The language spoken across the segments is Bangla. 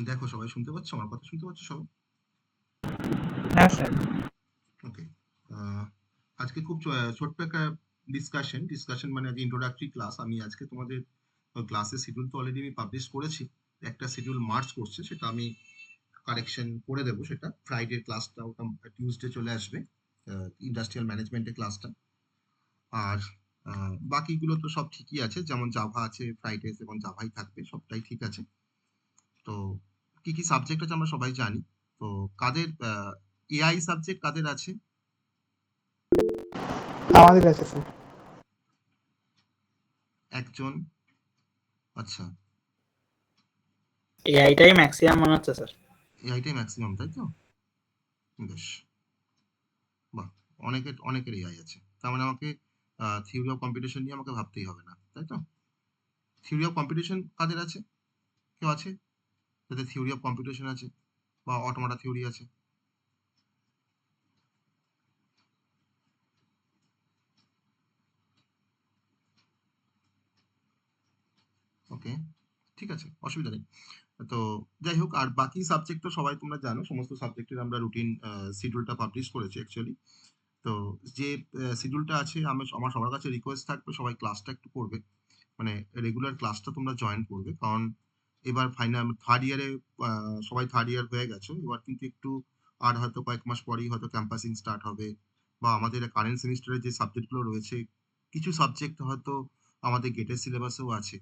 দেখো, সবাই শুনতে পাচ্ছ? আমার কথা শুনতে পাচ্ছ সবাই? হ্যাঁ স্যার। ওকে। আজকে খুব ছোট্ট একটা ডিসকাশন মানে আজকে ইন্ট্রোডাক্টরি ক্লাস। আমি আজকে তোমাদের ক্লাসের শিডিউল তো অলরেডি আমি পাবলিশ করেছি। একটা শিডিউল মার্চ করছে, সেটা আমি কারেকশন করে দেবো। সেটা ফ্রাইডে ক্লাসটা ওটা টিউসডে চলে আসবে, ইন্ডাস্ট্রিয়াল ম্যানেজমেন্টের ক্লাসটা। আর বাকিগুলো তো সব ঠিকই আছে, যেমন জাভা আছে, ফ্রাইডে এবং জাভাই থাকবে, সবটাই ঠিক আছে। তো কি কি সাবজেক্ট আছে আমরা সবাই জানি। তো কাদের এআই সাবজেক্ট কাদের আছে? আমাদের আছে স্যার। একজন। আচ্ছা। এআইটাই ম্যাক্সিমাম মনে হচ্ছে স্যার। এআইটাই ম্যাক্সিমাম, তাই তো? বেশ, বাহ, অনেকের এআই আছে। তার মানে আমাকে থিওরি অফ কম্পিটিশন নিয়ে আমাকে ভাবতেই হবে না, তাই তো? থিওরি অফ কম্পিটিশন কাদের আছে? কেউ আছে যাদের থিওরি অফ কম্পিটিশন আছে বা অটোমাটা থিওরি আছে? ওকে, ঠিক আছে, অসুবিধা নেই। তো যাই হোক, আর বাকি সাবজেক্ট তো সবাই তোমরা জানো, সমস্ত সাবজেক্টের আমরা রুটিন শিডিউলটা পাবলিশ করেছি অ্যাকচুয়ালি। তো যে শিডিউলটা আছে, আমার সবার কাছে রিকোয়েস্ট থাকবে, সবাই ক্লাসটা একটু করবে, মানে রেগুলার ক্লাসটা তোমরা জয়েন করবে। কারণ এবার ফাইনাল থার্ড ইয়ারে, সবাই থার্ড ইয়ার হয়ে গেছো, এবার কিন্তু একটু আর হয়তো কয়েক মাস পরেই হয়তো ক্যাম্পাসিং স্টার্ট হবে, বা আমাদের কারেন্ট সেমিস্টারে যে সাবজেক্টগুলো রয়েছে, কিছু সাবজেক্ট হয়তো আমাদের গেটের সিলেবাসেও আছে।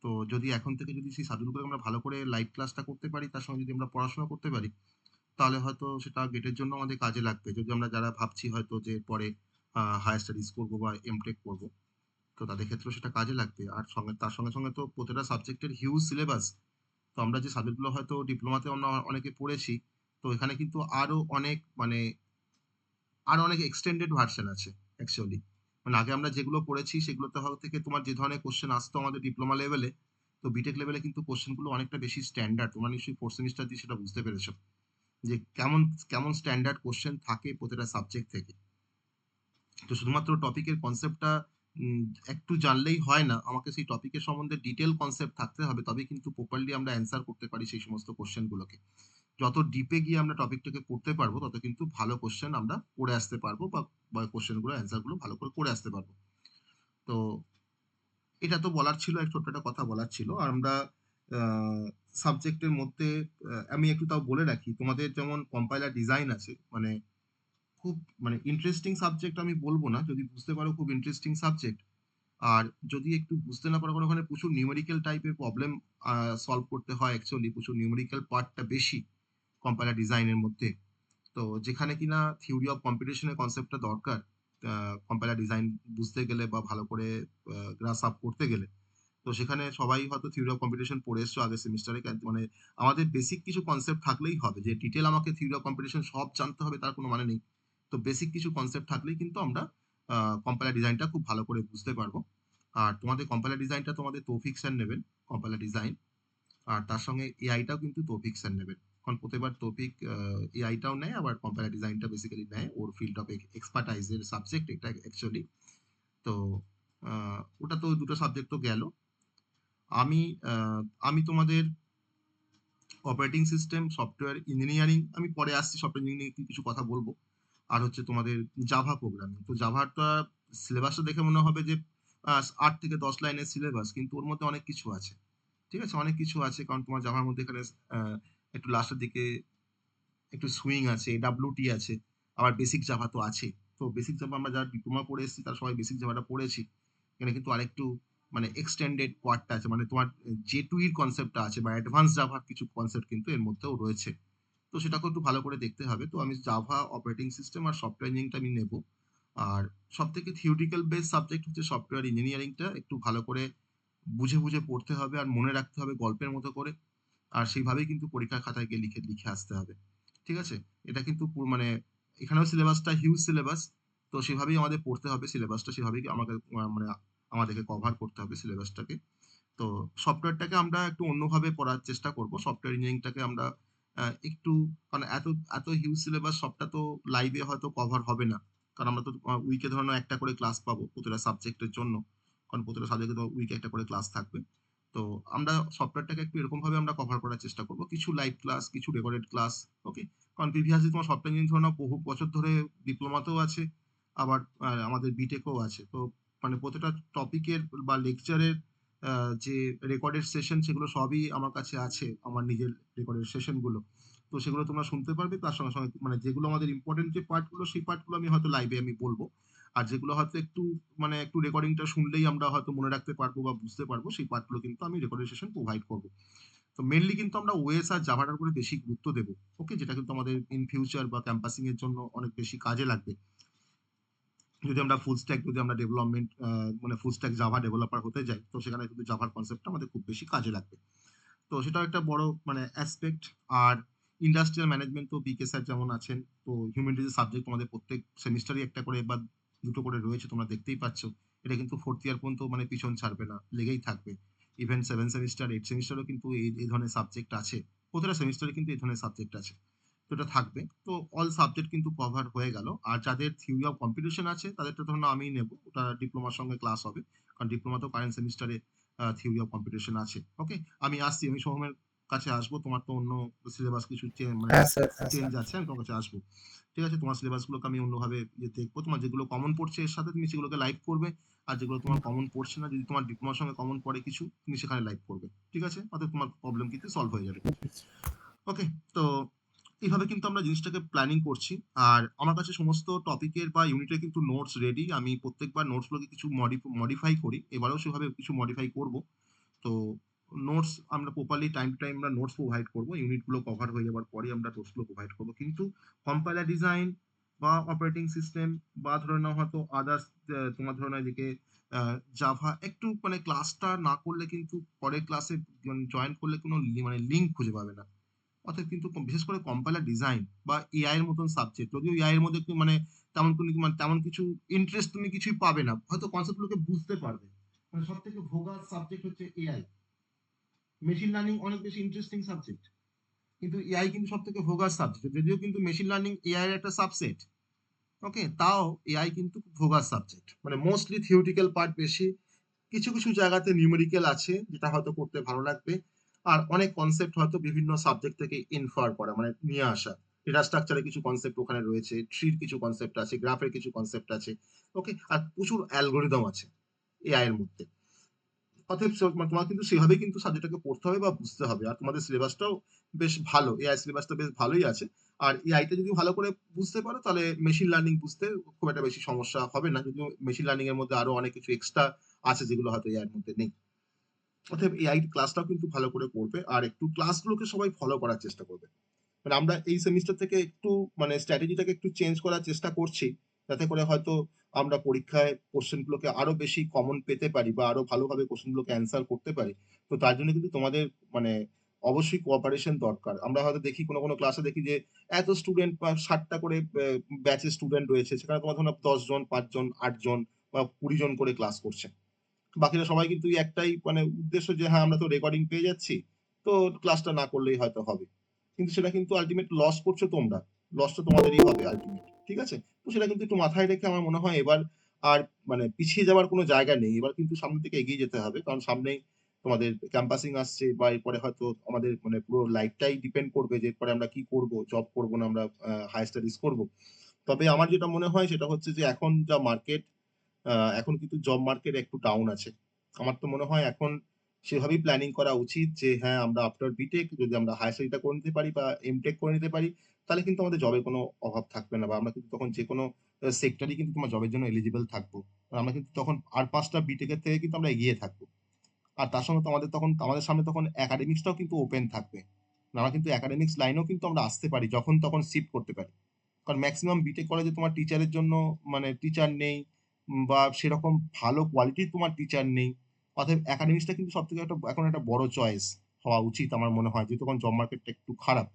তো যদি এখন থেকে যদি সেই সাবজেক্টগুলো আমরা ভালো করে লাইভ ক্লাসটা করতে পারি, তার সঙ্গে যদি আমরা পড়াশোনা করতে পারি, তাহলে হয়তো সেটা গেটের জন্য আমাদের কাজে লাগবে। যদি আমরা যারা ভাবছি হয়তো যে পরে হায়ার স্টাডিজ করবো বা এমটেক করবো, তো তাদের ক্ষেত্রেও সেটা কাজে লাগবে। আর তার সঙ্গে সঙ্গে তো প্রতিটা সাবজেক্টের হিউজ সিলেবাস। তো আমরা যে সাবজেক্টগুলো হয়তো ডিপ্লোমাতে আমরা অনেকে পড়েছি, তো এখানে কিন্তু আরো অনেক এক্সটেন্ডেড ভার্সন আছে অ্যাকচুয়ালি। মানে আগে আমরা যেগুলো পড়েছি সেগুলোতে থেকে তোমার যে ধরনের কোশ্চেন আসতো আমাদের ডিপ্লোমা লেভেলে, তো বিটেক লেভেলে কিন্তু কোশ্চেনগুলো অনেকটা বেশি স্ট্যান্ডার্ড। তোমরা নিশ্চয়ই ফোর্থ সেমিস্টার দিয়ে সেটা বুঝতে পেরেছো যে কেমন কেমন স্ট্যান্ডার্ড কোশ্চেন থাকে প্রতিটা সাবজেক্ট থেকে। তো শুধুমাত্র টপিকের কনসেপ্টটা একটু জানলেই হয় না, আমাকে সেই টপিকের সম্বন্ধে ডিটেল কনসেপ্ট থাকতে হবে, তবে কিন্তু প্রপারলি আমরা অ্যান্সার করতে পারি সেই সমস্ত কোশ্চেনগুলোকে। যত ডিপে গিয়ে আমরা টপিকটাকে পড়তে পারবো, তত কিন্তু ভালো কোশ্চেন আমরা পড়ে আসতে পারবো, বা কোশ্চেনগুলো অ্যান্সারগুলো ভালো করে আসতে পারবো। তো এটা তো বলার ছিল, এক ছোট্ট একটা কথা বলার ছিল। আর আমরা সাবজেক্টের মধ্যে আমি একটু তাও বলে রাখি, তোমাদের যেমন কম্পাইলার ডিজাইন আছে, মানে খুব মানে ইন্টারেস্টিং সাবজেক্ট আমি বলবো না, যদি বুঝতে পারো খুব ইন্টারেস্টিং সাবজেক্ট। আর যদি একটু বুঝতে না পারো, কারণ ওখানে প্রচুর নিউমেরিক্যাল টাইপের প্রবলেম সলভ করতে হয় অ্যাকচুয়ালি, প্রচুর নিউমেরিক্যাল পার্টটা বেশি কম্পাইলার ডিজাইনের মধ্যে। তো যেখানে কিনা থিওরি অফ কম্পিটিশনের কনসেপ্টটা দরকার কম্পাইলার ডিজাইন বুঝতে গেলে বা ভালো করে গ্রাস আপ করতে গেলে, তো সেখানে সবাই হয়তো থিওরি অফ কম্পিটিশন পড়ে এসছো আগের সেমিস্টারে। মানে আমাদের বেসিক কিছু কনসেপ্ট থাকলেই হবে, যে ডিটেল আমাকে থিওরি অফ কম্পিটিশন সব জানতে হবে তার কোনো মানে নেই। তো বেসিক কিছু কনসেপ্ট থাকলেই কিন্তু আমরা কম্পাইলার ডিজাইনটা খুব ভালো করে বুঝতে পারবো। আর তোমাদের কম্পাইলার ডিজাইনটা তোমাদের তৌফিক স্যার নেবেন, কম্পাইলার ডিজাইন। আর তার সঙ্গে এআইটাও কিন্তু তৌফিক স্যার নেবেন, কারণ প্রতিবার তৌফিক এআইটাও নেয়, আবার কম্পাইলার ডিজাইনটা বেসিক্যালি নেয়, ওর ফিল্ড অফ এক্সপার্টাইজের সাবজেক্ট এটা অ্যাকচুয়ালি। তো ওটা তো দুটো সাবজেক্ট তো গেল। আমি আমি তোমাদের অপারেটিং সিস্টেম, সফটওয়্যার ইঞ্জিনিয়ারিং, আমি পরে আসছি, সফটওয়্যার ইঞ্জিনিয়ারিং কিছু কথা বলবো। আর হচ্ছে তোমাদের জাভা প্রোগ্রামিং। তো জাভাটা সিলেবাসটা দেখে মনে হবে যে 8 থেকে 10 লাইনের সিলেবাস, কিন্তু ওর মধ্যে অনেক কিছু আছে। ঠিক আছে, অনেক কিছু আছে, কারণ তোমার জাভার মধ্যে এখানে একটু লাস্টের দিকে একটু সুইং আছে, ডাব্লিউটি আছে, আবার বেসিক জাভা তো আছে। তো বেসিক জাভা আমরা যারা ডিপ্লোমা পড়ে এসেছি তারা সবাই বেসিক জাভাটা পড়েছি। এখানে কিন্তু আরেকটু মানে এক্সটেন্ডেড পার্টটা আছে, মানে তোমার জে টু ইর কনসেপ্টটা আছে, বা অ্যাডভান্স জাভার কিছু কনসেপ্ট কিন্তু এর মধ্যেও রয়েছে। তো সেটাকেও একটু ভালো করে দেখতে হবে। তো আমি জাভা, অপারেটিং সিস্টেম আর সফটওয়্যার ইঞ্জিনিয়ারিংটা আমি নেব। আর সব থেকে থিওরিটিক্যাল বেস সাবজেক্ট হচ্ছে সফটওয়্যার ইঞ্জিনিয়ারিংটা, একটু ভালো করে বুঝে বুঝে পড়তে হবে, আর মনে রাখতে হবে গল্পের মতো করে। আর সেইভাবেই কিন্তু পরীক্ষার খাতায় গিয়ে লিখে লিখে আসতে হবে। ঠিক আছে? এটা কিন্তু মানে এখানেও সিলেবাসটা হিউজ সিলেবাস। তো সেভাবেই আমাদের পড়তে হবে সিলেবাসটা, সেভাবেই আমাকে মানে আমাদেরকে কভার করতে হবে সিলেবাসটাকে। তো সফটওয়্যারটাকে আমরা একটু অন্যভাবে পড়ার চেষ্টা করব। সফটওয়্যার ইঞ্জিনিয়ারিংটাকে আমরা একটু, কারণ এত এত হিউজ সিলেবাস সবটা তো লাইভে হয়তো কভার হবে না। কারণ আমরা তো উইকে ধরো একটা করে ক্লাস পাবো প্রতিটা সাবজেক্টের জন্য। কারণ প্রতিটা সাবজেক্টে তো উইকে একটা করে ক্লাস থাকবে। তো তো আমরা সফটওয়্যারটাকে একটু এরকমভাবে আমরা কভার করার চেষ্টা করব। কিছু লাইভ ক্লাস, কিছু রেকর্ডেড ক্লাস, ওকে? কারণ প্রিভিয়াসলি তোমার সফটওয়্যার ইঞ্জিনিয়ারিং ধরে নাও বহু বছর ধরে ডিপ্লোমাতেও আছে, আবার আমাদের বিটেকেও আছে। তো মানে প্রত্যেকটা টপিকের বা লেকচারের যে রেকর্ডেড সেশন সেগুলো সবই আমার কাছে আছে, আমার নিজের রেকর্ডেড সেশনগুলো। তো সেগুলো তোমরা শুনতে পারবে। তার সঙ্গে, সঙ্গে মানে যেগুলো আমাদের ইম্পোর্টেন্ট যে পার্টগুলো সেই পার্টগুলো আমি হয়তো লাইভে আমি বলব। আর যেগুলো হয়তো একটু মানে একটু রেকর্ডিংটা শুনলেই আমরা হয়তো মনে রাখতে পারবো বা বুঝতে পারবো সেই পার্টগুলো কিন্তু আমি রেকর্ডেড সেশন প্রোভাইড করব। তো মেইনলি কিন্তু আমরা ওএস আর জাভাটার উপরে বেশি গুরুত্ব দেব। ওকে? যেটা কিন্তু আমাদের ইন ফিউচার বা ক্যাম্পাসিং এর জন্য অনেক বেশি কাজে লাগবে। যদি আমরা ফুল স্ট্যাক যদি আমরা ডেভেলপমেন্ট মানে ফুল স্ট্যাক জাভা ডেভেলপার হতে যাই, তো সেখানে কিন্তু জাভার কনসেপ্টটা আমাদের খুব বেশি কাজে লাগবে। তো সেটাও একটা বড় মানে অ্যাসপেক্ট। আর ইন্ডাস্ট্রিয়াল ম্যানেজমেন্ট তো বিকে স্যার যেমন আছেন, তো হিউম্যানিটিজ সাবজেক্ট আমাদের প্রত্যেক সেমিস্টারই একটা করে বা দুটো করে রয়েছে, তোমরা দেখতেই পাচ্ছ। এটা কিন্তু ফোর্থ ইয়ার পর্যন্ত মানে পিছন ছাড়বে না, লেগেই থাকবে। ইভেন 7 সেমিস্টার 8 সেমিস্টারও কিন্তু এই ধরনের সাবজেক্ট আছে। প্রতিটা সেমিস্টারে কিন্তু এই ধরনের সাবজেক্ট আছে। তো এটা থাকবে। তো অল সাবজেক্ট কিন্তু কভার হয়ে গেল। আর যাদের থিওরি অফ কম্পিটিশন আছে তাদেরটা ধরুন আমিই নেব। ওটা ডিপ্লোমার সঙ্গে ক্লাস হবে। কারণ ডিপ্লোমাতেও কারেন্ট সেমিস্টারে থিওরি অফ কম্পিটিশন আছে। ওকে? আমি আসছি, আমি সোহমের কাছে আসবো। তোমার তো অন্য সিলেবাস কিছু মানে হ্যাঁ স্যার, হ্যাঁ চেঞ্জ স্যার। আছে, আমি তোমার কাছে আসবো। ঠিক আছে? তোমার সিলেবাসগুলোকে আমি অন্যভাবে দেখবো। তোমার যেগুলো কমন পড়ছে এর সাথে তুমি সেগুলোকে লাইভ করবে। আর যেগুলো তোমার কমন পড়ছে না, যদি তোমার ডিপ্লোমার সঙ্গে কমন পড়ে কিছু, তুমি সেখানে লাইভ করবে। ঠিক আছে? অতএব তোমার প্রবলেম কিন্তু সলভ হয়ে যাবে। ওকে? তো এইভাবে কিন্তু আমরা জিনিসটাকে প্ল্যানিং করছি। আর আমার কাছে সমস্ত টপিকের বা ইউনিটের কিন্তু নোটস রেডি। আমি প্রত্যেকবার নোটসগুলোকে কিছু মডিফাই করি। এবারেও সেভাবে কিছু মডিফাই করব। তো নোটস আমরা প্রপারলি টাইম টু টাইম আমরা নোটস প্রোভাইড করব। ইউনিটগুলো কভার হয়ে যাওয়ার পরেই আমরা নোটসগুলো প্রোভাইড করব। কিন্তু কম্পাইলার ডিজাইন বা অপারেটিং সিস্টেম বা ধরে নাও হয়তো আদার্স তোমার ধরে নাও এদিকে জাভা একটু মানে ক্লাসটা না করলে কিন্তু পরের ক্লাসে জয়েন করলে কোনো মানে লিঙ্ক খুঁজে পাবে না। অর্থাৎ কিন্তু বিশেষ করে কম্পাইলার ডিজাইন বা এআই এর মতন সাবজেক্ট, যদিও এআই এর মধ্যে মানে তেমন কিছু ইন্টারেস্ট তুমি কিছুই পাবে না, হয়তো কনসেপ্ট গুলোকে বুঝতে পারবে। মানে সব থেকে ভোগাস সাবজেক্ট হচ্ছে এআই। মেশিন লার্নিং অনেক বেশি ইন্টারেস্টিং সাবজেক্ট, কিন্তু এআই কিন্তু সব থেকে ভোগাস সাবজেক্ট, যদিও কিন্তু মেশিন লার্নিং এআই এর একটা সাবসেট। ওকে? তাও এআই কিন্তু ভোগাস সাবজেক্ট, মানে মোস্টলি থিওরিটিক্যাল পার্ট বেশি। কিছু কিছু জায়গাতে নিউমেরিক্যাল আছে যেটা হয়তো করতে ভালো লাগবে। আর অনেক কনসেপ্ট হয়তো বিভিন্ন সাবজেক্ট থেকে ইনফার করা মানে নিয়ে আসা। ডেটা স্ট্রাকচারে কিছু কনসেপ্ট ওখানে রয়েছে, ট্রির কিছু কনসেপ্ট আছে, গ্রাফের কিছু কনসেপ্ট আছে। ওকে? আর প্রচুর অ্যালগরিদম আছে এআই এর মধ্যে। অতএব মানে তোমার কিন্তু সেভাবে কিন্তু সাবজেক্টটাকে পড়তে হবে বা বুঝতে হবে। আর তোমাদের সিলেবাসটাও বেশ ভালো, এআই সিলেবাসটা বেশ ভালোই আছে। আর এআইটা যদি ভালো করে বুঝতে পারো তাহলে মেশিন লার্নিং বুঝতে খুব একটা বেশি সমস্যা হবে না, যদিও মেশিন লার্নিং এর মধ্যে আরো অনেক কিছু এক্সট্রা আছে যেগুলো হয়তো এআই এর মধ্যে নেই। অতএব এআই ক্লাসটাও কিন্তু ভালো করে করবে আর একটু ক্লাসগুলোকে সবাই ফলো করার চেষ্টা করবে। মানে আমরা এই সেমিস্টার থেকে একটু মানে স্ট্র্যাটেজিটাকে একটু চেঞ্জ করার চেষ্টা করছি, যাতে করে হয়তো আমরা পরীক্ষায় কোশ্চেন গুলোকে আরো বেশি কমন পেতে পারি বা আরো ভালোভাবে কোশ্চেন গুলোকে অ্যান্সার করতে পারি। তো তার জন্য কিন্তু তোমাদের মানে অবশ্যই কোঅপারেশন দরকার। আমরা হয়তো দেখি কোনো কোনো ক্লাসে দেখি যে এত স্টুডেন্ট বা 60টা করে ব্যাচের স্টুডেন্ট রয়েছে, সেখানে তোমার ধরো 10 জন 5 জন 8 জন বা 20 জন করে ক্লাস করছে। বাকিরা সবাই কিন্তু এই একটাই মানে উদ্দেশ্য যে হ্যাঁ আমরা তো রেকর্ডিং পেয়ে যাচ্ছি, তো ক্লাসটা না করলেই হয়তো হবে। কিন্তু সেটা কিন্তু আলটিমেট লস করছো তোমরা, লসটা তোমাদেরই হবে আলটিমেট। ঠিক আছে? তো সেটা কিন্তু একটু মাথায় রেখে আমার মনে হয় এবার আর মানে পিছিয়ে যাওয়ার কোনো জায়গা নেই, এবার কিন্তু সামনের দিকে এগিয়ে যেতে হবে, কারণ সামনেই তোমাদের ক্যাম্পাসিং আসছে বা এরপরে হয়তো আমাদের মানে পুরো লাইফটাই ডিপেন্ড করবে যে এরপরে আমরা কি করব, জব করবো না আমরা হায়ার স্টাডিজ করবো। তবে আমার যেটা মনে হয় সেটা হচ্ছে যে এখন যা মার্কেট, এখন কিন্তু জব মার্কেট একটু ডাউন আছে। আমার তো মনে হয় এখন সেভাবেই প্ল্যানিং করা উচিত যে হ্যাঁ আমরা আফটার বিটেক যদি আমরা হায়ার স্টাডিটা করে নিতে পারি বা এমটেক করে নিতে পারি, তাহলে কিন্তু আমাদের জবের কোনো অভাব থাকবে না বা আমরা কিন্তু তখন যে কোনো সেক্টরই কিন্তু তোমার জবের জন্য এলিজিবল থাকবো। আর আমরা কিন্তু তখন আর 5টা বিটেকের থেকে কিন্তু আমরা এগিয়ে থাকবো। আর তার সঙ্গে তো আমাদের তখন আমাদের সামনে তখন একাডেমিক্সটাও কিন্তু ওপেন থাকবে। আমরা কিন্তু একাডেমিক্স লাইনেও কিন্তু আমরা আসতে পারি, যখন তখন শিফট করতে পারি। কারণ ম্যাক্সিমাম বিটেক কলেজে তোমার টিচারের জন্য মানে টিচার নেই, বা সেরকম ভালো কোয়ালিটির তোমার টিচার নেই। অতএব একাডেমিক্সটা কিন্তু সব থেকে একটা এখন একটা বড় চয়েস হওয়া উচিত আমার মনে হয়, যেহেতু এখন জব মার্কেটটা একটু খারাপ।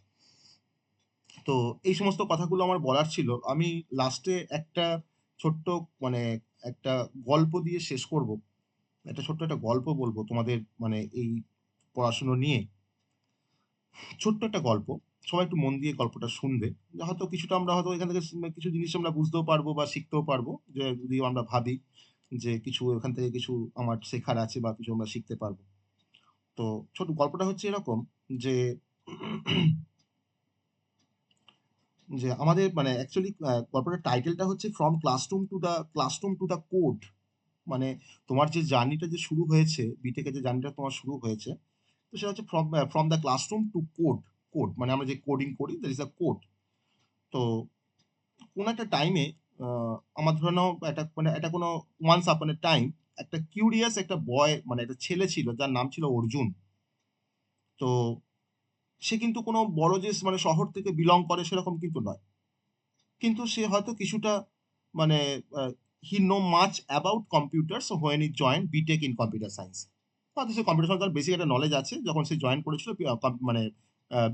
তো এই সমস্ত কথাগুলো আমার বলার ছিল। আমি লাস্টে একটা ছোট্ট মানে একটা গল্প দিয়ে শেষ করব। একটা ছোট্ট একটা গল্প বলবো তোমাদের মানে এই পড়াশুনো নিয়ে। ছোট্ট একটা গল্প। সবাই একটু মন দিয়ে গল্পটা শুনবে। হয়তো কিছুটা আমরা হয়তো এখান থেকে কিছু জিনিস আমরা বুঝতেও পারবো বা শিখতেও পারবো। যে যদি আমরা ভাবি যে কিছু এখান থেকে কিছু আমার শেখার আছে বা কিছু আমরা শিখতে পারবো। তো ছোট গল্পটা হচ্ছে এরকম যে যে আমাদের মানে অ্যাকচুয়ালি গল্পটার টাইটেলটা হচ্ছে from classroom to the code. মানে তোমার যে জার্নিটা যে শুরু হয়েছে, বিটেকে যে জার্নিটা তোমার শুরু হয়েছে, তো সেটা হচ্ছে from the classroom to code. Code মানে আমরা যে কোডিং করি, দ্যাট ইজ আ কোড। তো কোন একটা টাইমে আমার ধরে নাও একটা কোনো ওয়ান্স আপন এ টাইম একটা কিউরিয়াস একটা বয় মানে একটা ছেলে ছিল যার নাম ছিল অর্জুন। তো সে কিন্তু কোনো বড় যে মানে শহর থেকে বিলং করে সেরকম কিন্তু নয়। কিন্তু সে হয়তো কিছুটা মানে he know much about computers when he joined BTech in computer science. হয়তো সে কম্পিউটার সায়েন্স তার বেসিক একটা নলেজ আছে যখন সে জয়েন করেছিল মানে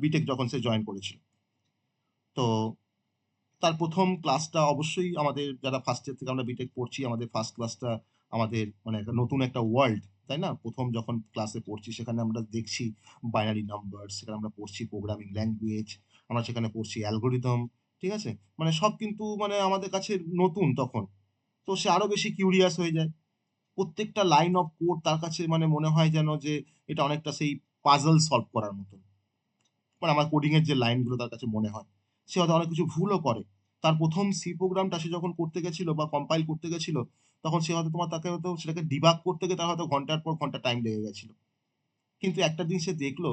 বিটেক যখন সে জয়েন করেছিল। তো তার ১ম ক্লাসটা অবশ্যই আমাদের যারা ফার্স্ট ইয়ার থেকে আমরা বিটেক পড়ছি, আমাদের ফার্স্ট ক্লাসটা আমাদের মানে একটা নতুন একটা ওয়ার্ল্ড, তাই না? ১ম যখন ক্লাসে পড়ছি সেখানে আমরা দেখছি বাইনারি নাম্বারস, সেখানে আমরা পড়ছি প্রোগ্রামিং ল্যাঙ্গুয়েজ, আমরা সেখানে পড়ছি অ্যালগরিদম, ঠিক আছে? মানে সব কিন্তু মানে আমাদের কাছে নতুন তখন। তো সে আরো বেশি কিউরিয়াস হয়ে যায়। প্রত্যেকটা লাইন অফ কোড তার কাছে মানে মনে হয় যেন যে এটা অনেকটা সেই পাজল সলভ করার মতন। মানে আমার কোডিং এর যে লাইনগুলো তার কাছে মনে হয়। সে হয়তো অনেক কিছু ভুলও করে। তার ১ম সি প্রোগ্রামটা সে যখন করতে গেছিল বা কম্পাইল করতে গেছিল, তখন সে হয়তো তাকে হয়তো সেটাকে ডিবাগ করতে গিয়ে তার হয়তো ঘন্টার পর ঘন্টা টাইম লেগে গেছিল। কিন্তু একটা দিন সে দেখলো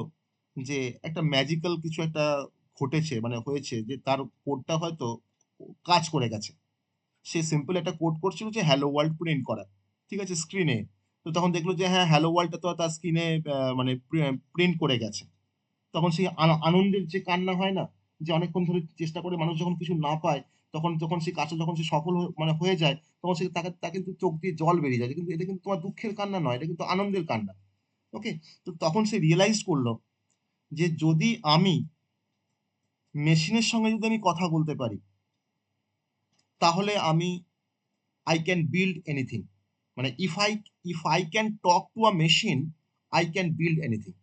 যে একটা ম্যাজিক্যাল কিছু একটা ঘটেছে মানে হয়েছে যে তার কোডটা হয়তো কাজ করে গেছে। সে সিম্পল একটা কোড করছিল যে হ্যালো ওয়ার্ল্ড প্রিন্ট করা। ঠিক আছে? স্ক্রিনে। তো তখন দেখলো যে হ্যাঁ, হ্যালো ওয়ার্ল্ডটা তো তার স্ক্রিনে মানে প্রিন্ট করে গেছে। তখন সেই আনন্দের যে কান্না হয় না? যে অনেকক্ষণ ধরে চেষ্টা করে মানুষ যখন কিছু না পায়, তখন যখন সেই কাজটা যখন সে সফল মানে হয়ে যায়, তখন সে তার কিন্তু চোখ দিয়ে জল বেরিয়ে যায়। কিন্তু এটা কিন্তু তোমার দুঃখের কান্না নয়, এটা কিন্তু আনন্দের কান্না। ওকে? তো তখন সে রিয়ালাইজ করল যে যদি আমি মেশিনের সঙ্গে যদি আমি কথা বলতে পারি, তাহলে আমি I can build anything. মানে if I can talk to a machine, I can build anything.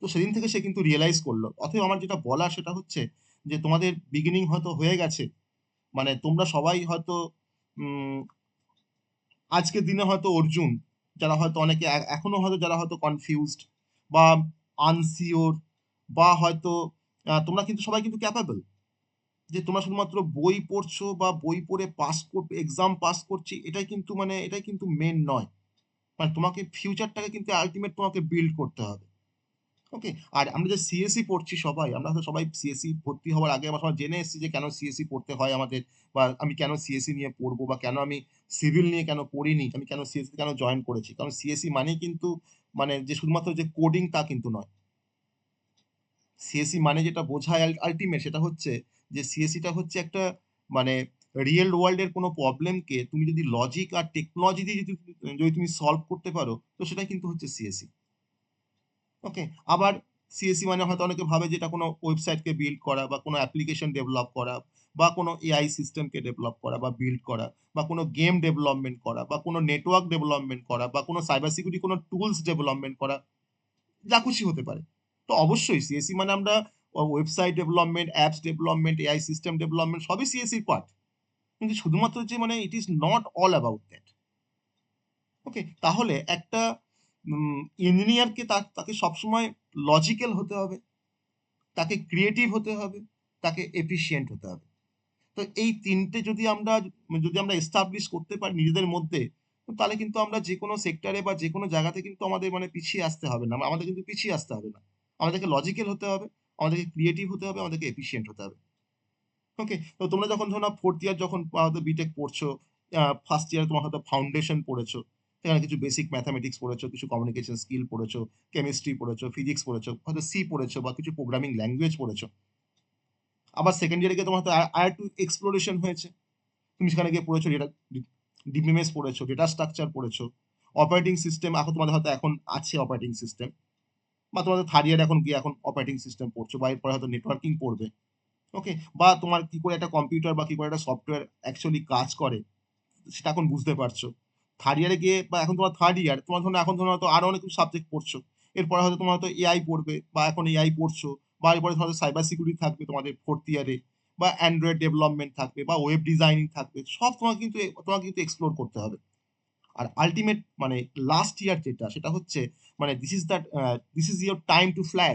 তো সেদিন থেকে সে কিন্তু রিয়ালাইজ করলো। অতএব আমার যেটা বলার সেটা হচ্ছে যে তোমাদের বিগিনিং হয়তো হয়ে গেছে। মানে তোমরা সবাই হয়তো উম আজকের দিনে হয়তো অর্জুন, যারা হয়তো অনেকে এখনো হয়তো যারা হয়তো কনফিউজড বা আনসিওর বা হয়তো তোমরা কিন্তু সবাই কিন্তু ক্যাপাবল। যে তোমরা শুধুমাত্র বই পড়ছো বা বই পড়ে এক্সাম পাস করছি এটাই কিন্তু মেইন নয়। মানে তোমাকে ফিউচারটাকে কিন্তু আল্টিমেট তোমাকে বিল্ড করতে হবে। ওকে? আর আমরা যে সিএসই পড়ছি সবাই, আমরা হয়তো সবাই সিএসই ভর্তি হওয়ার আগে আমরা সবাই জেনে এসেছি যে কেন সিএসই পড়তে হয় আমাদের বা আমি কেন সিএসই নিয়ে পড়বো বা কেন আমি সিভিল নিয়ে কেন পড়িনি, আমি কেন সিএসই কেন জয়েন করেছি। কারণ সিএসই মানেই কিন্তু মানে যে শুধুমাত্র যে কোডিং তা কিন্তু নয়। সিএসই মানে যেটা বোঝায় আল্টিমেট সেটা হচ্ছে যে সিএসইটা হচ্ছে একটা মানে রিয়েল ওয়ার্ল্ড এর কোনো প্রবলেমকে তুমি যদি লজিক আর টেকনোলজি দিয়ে যদি তুমি সলভ করতে পারো, তো সেটাই কিন্তু হচ্ছে সিএসই। ওকে? আবার সিএসই মানে হয়তো অনেকে ভাবে যে এটা কোনো ওয়েবসাইটকে বিল্ড করা বা কোনো অ্যাপ্লিকেশন ডেভেলপ করা বা কোনো এআই সিস্টেমকে ডেভেলপ করা বা বিল্ড করা বা কোনো গেম ডেভেলপমেন্ট করা বা কোনো নেটওয়ার্ক ডেভেলপমেন্ট করা বা কোনো সাইবার সিকিউরিটি কোনো টুলস ডেভেলপমেন্ট করা, যা খুশি হতে পারে। তো অবশ্যই সিএসই মানে আমরা website development, apps development, AI system development সবই সিএসইর পার্ট। কিন্তু শুধুমাত্র যে মানে it is not all about that. Okay? তাহলে একটা ইঞ্জিনিয়ারকে তাকে সবসময় লজিক্যাল হতে হবে, তাকে ক্রিয়েটিভ হতে হবে, তাকে এফিশিয়েন্ট হতে হবে। তো এই ৩ টে যদি আমরা এস্টাবলিশ করতে পারি নিজেদের মধ্যে, তাহলে কিন্তু আমরা যেকোনো সেক্টরে বা যেকোনো জায়গাতে কিন্তু আমাদের মানে পিছিয়ে আসতে হবে না। আমাদের কিন্তু পিছিয়ে আসতে হবে না। আমাদেরকে লজিক্যাল হতে হবে, আমাদেরকে ক্রিয়েটিভ হতে হবে, আমাদেরকে এফিশিয়েন্ট হতে হবে। ওকে? তো তোমরা যখন ধরো না 4th ইয়ার যখন হয়তো বিটেক পড়ছো, 1st ইয়ারে তোমার হয়তো ফাউন্ডেশন পড়েছো। সেখানে কিছু বেসিক ম্যাথমেটিক্স পড়েছো, কিছু কমিউনিকেশন স্কিল পড়েছো, কেমিস্ট্রি পড়েছো, ফিজিক্স পড়েছো, হয়তো সি পড়েছো বা কিছু প্রোগ্রামিং ল্যাঙ্গুয়েজ পড়েছো। আবার 2nd ইয়ারে গিয়ে তোমার হয়তো আরেকটু এক্সপ্লোরেশন হয়েছে। তুমি সেখানে গিয়ে পড়েছো ডিবিএমএস পড়েছো, ডেটা স্ট্রাকচার পড়েছো, অপারেটিং সিস্টেম এখন তোমাদের হয়তো এখন আছে অপারেটিং সিস্টেম বা তোমাদের 3rd ইয়ারে এখন গিয়ে এখন অপারেটিং সিস্টেম পড়ছো বা এরপরে হয়তো নেটওয়ার্কিং পড়বে। ওকে? বা তোমার কি করে একটা কম্পিউটার বা কি করে একটা সফটওয়্যার অ্যাকচুয়ালি কাজ করে সেটা এখন বুঝতে পারছো। 3rd ইয়ারে গিয়ে বা এখন তোমার 3rd ইয়ার, তোমার ধরুন এখন ধরুন হয়তো আরো অনেক কিছু সাবজেক্ট পড়ছো। এরপরে হয়তো তোমার হয়তো এআই পড়বে বা এখন এআই পড়ছো বা এরপরে হয়তো সাইবার সিকিউরিটি থাকবে তোমাদের 4th ইয়ারে বা অ্যান্ড্রয়েড ডেভেলপমেন্ট থাকবে বা ওয়েব ডিজাইনিং থাকবে। সব তোমাকে কিন্তু এক্সপ্লোর করতে হবে। আর আল্টিমেট মানে লাস্ট ইয়ার যেটা সেটা হচ্ছে মানে this is your time to fly.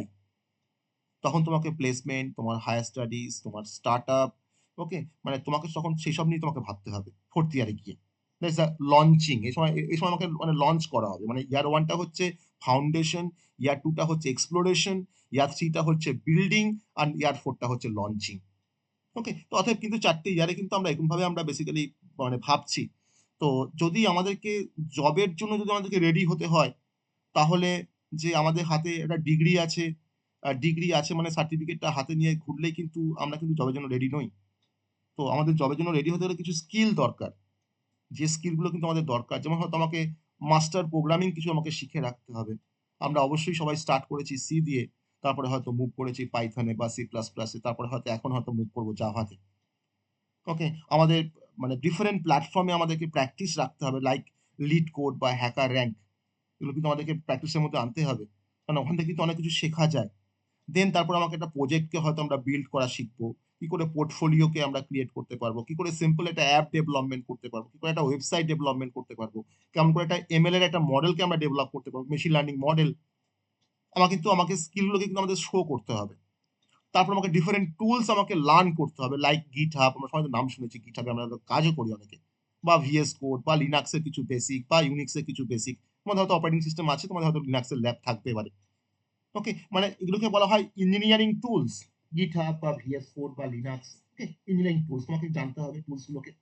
তখন তোমাকে প্লেসমেন্ট, তোমার হায়ার স্টাডিজ, তোমার স্টার্ট আপ, ওকে, মানে তোমাকে তখন সেসব নিয়ে তোমাকে ভাবতে হবে ফোর্থ ইয়ারে গিয়ে। লঞ্চিং, এই সময় আমাকে মানে লঞ্চ করা হবে। মানে ইয়ার ওয়ানটা হচ্ছে ফাউন্ডেশন, ইয়ার টুটা হচ্ছে এক্সপ্লোরেশন, ইয়ার থ্রিটা হচ্ছে বিল্ডিং, আর ইয়ার ফোরটা হচ্ছে লঞ্চিং। ওকে, তো অতএব কিন্তু 4টে ইয়ারে কিন্তু আমরা এরকম ভাবে আমরা বেসিক্যালি মানে ভাবছি। তো যদি আমাদেরকে জবের জন্য যদি আমাদেরকে রেডি হতে হয়, তাহলে যে আমাদের হাতে একটা ডিগ্রি আছে মানে সার্টিফিকেটটা হাতে নিয়ে ঘুরলেই কিন্তু আমরা কিন্তু জবের জন্য রেডি নই। তো আমাদের জবের জন্য রেডি হতে হলে কিছু স্কিল দরকার। যে স্কিলগুলো কিন্তু আমাদের দরকার, যেমন হয়তো আমাকে মাস্টার প্রোগ্রামিং কিছু আমাকে শিখে রাখতে হবে। আমরা অবশ্যই সবাই স্টার্ট করেছি সি দিয়ে, তারপরে হয়তো মুভ করেছি পাইথনে বা C++, তারপরে হয়তো এখন হয়তো মুভ করবো জাভাতে। ওকে, আমাদের মানে ডিফারেন্ট প্ল্যাটফর্মে আমাদেরকে প্র্যাকটিস রাখতে হবে, লাইক লিড কোড বা হ্যাকার র্যাঙ্ক। এগুলো কিন্তু আমাদেরকে প্র্যাকটিসের মধ্যে আনতে হবে, কারণ ওখান থেকে কিন্তু অনেক কিছু শেখা যায়। দেন তারপর আমাকে একটা প্রজেক্টকে হয়তো আমরা বিল্ড করা শিখবো, কি করে পোর্টফোলিওকে আমরা ক্রিয়েট করতে পারবো, কি করে সিম্পল একটা অ্যাপ ডেভেলপমেন্ট করতে পারবো, কি করে একটা ওয়েবসাইট ডেভেলপমেন্ট করতে পারবো, কেমন করে একটা ML এর একটা মডেলকে আমরা ডেভেলপ করতে পারবো, মেশিন লার্নিং মডেল। আমাকে স্কিলগুলোকে কিন্তু আমাদের শো করতে হবে। তারপর আমাকে ডিফারেন্ট টুলস আমাকে লার্ন করতে হবে, লাইক গিটহাব, আমরা সবাই নাম শুনেছি, গিটহাবে আমরা কাজও করি অনেকে, বা VS কোড বা লিনাক্সের কিছু বেসিক বা ইউনিক্সের কিছু বেসিক। তোমাদের হয়তো অপারেটিং সিস্টেম আছে, তোমাদের হয়তো লিনাক্সের ল্যাব থাকতে পারে। ওকে, মানে এগুলোকে বলা হয় ইঞ্জিনিয়ারিং টুলস, গিটহাব বা VS কোড বা লিনাক্স। ওকে, ইঞ্জিনিয়ারিং টুলস তোমাকে জানতে হবে টুলসগুলোকে।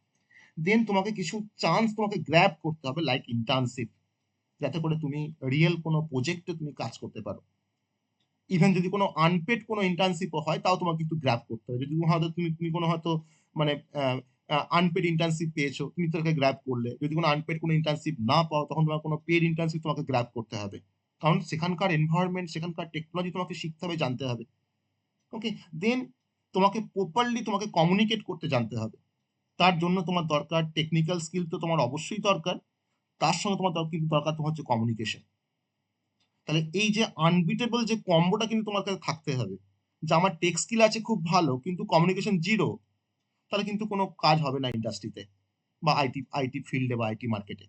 দেন তোমাকে কিছু চান্স তোমাকে গ্র্যাব করতে হবে, লাইক ইন্টার্নশিপ, যাতে করে তুমি রিয়েল কোনো প্রজেক্টে তুমি কাজ করতে পারো। ইভেন যদি কোনো আনপেড কোনো ইন্টার্নশিপও হয়, তাও তোমাকে কিন্তু গ্র্যাব করতে হবে। যদি হয়তো তুমি কোনো হয়তো মানে আনপেড ইন্টার্নশিপ পেয়েছো, তুমি তাকে গ্র্যাব করলে। যদি কোনো আনপেড কোনো ইন্টার্নশিপ না পাও, তখন তোমার কোনো পেড ইন্টার্নশিপ তোমাকে গ্র্যাব করতে হবে, কারণ সেখানকার এনভায়রনমেন্ট, সেখানকার টেকনোলজি তোমাকে শিখতে হবে, জানতে হবে। ওকে, দেন তোমাকে প্রপারলি তোমাকে কমিউনিকেট করতে জানতে হবে। তার জন্য তোমার দরকার টেকনিক্যাল স্কিল, তো তোমার অবশ্যই দরকার। তার সঙ্গে তোমার কিন্তু দরকার তোমার হচ্ছে কমিউনিকেশন। তাহলে এই যে আনবিটেবল যে কম্বোটা কিন্তু তোমার কাছে থাকতে হবে, যে আমার টেক স্কিল আছে খুব ভালো কিন্তু কমিউনিকেশন জিরো, তাহলে কিন্তু কোনো কাজ হবে না ইন্ডাস্ট্রিতে বা আইটি ফিল্ডে বা আইটি মার্কেটে।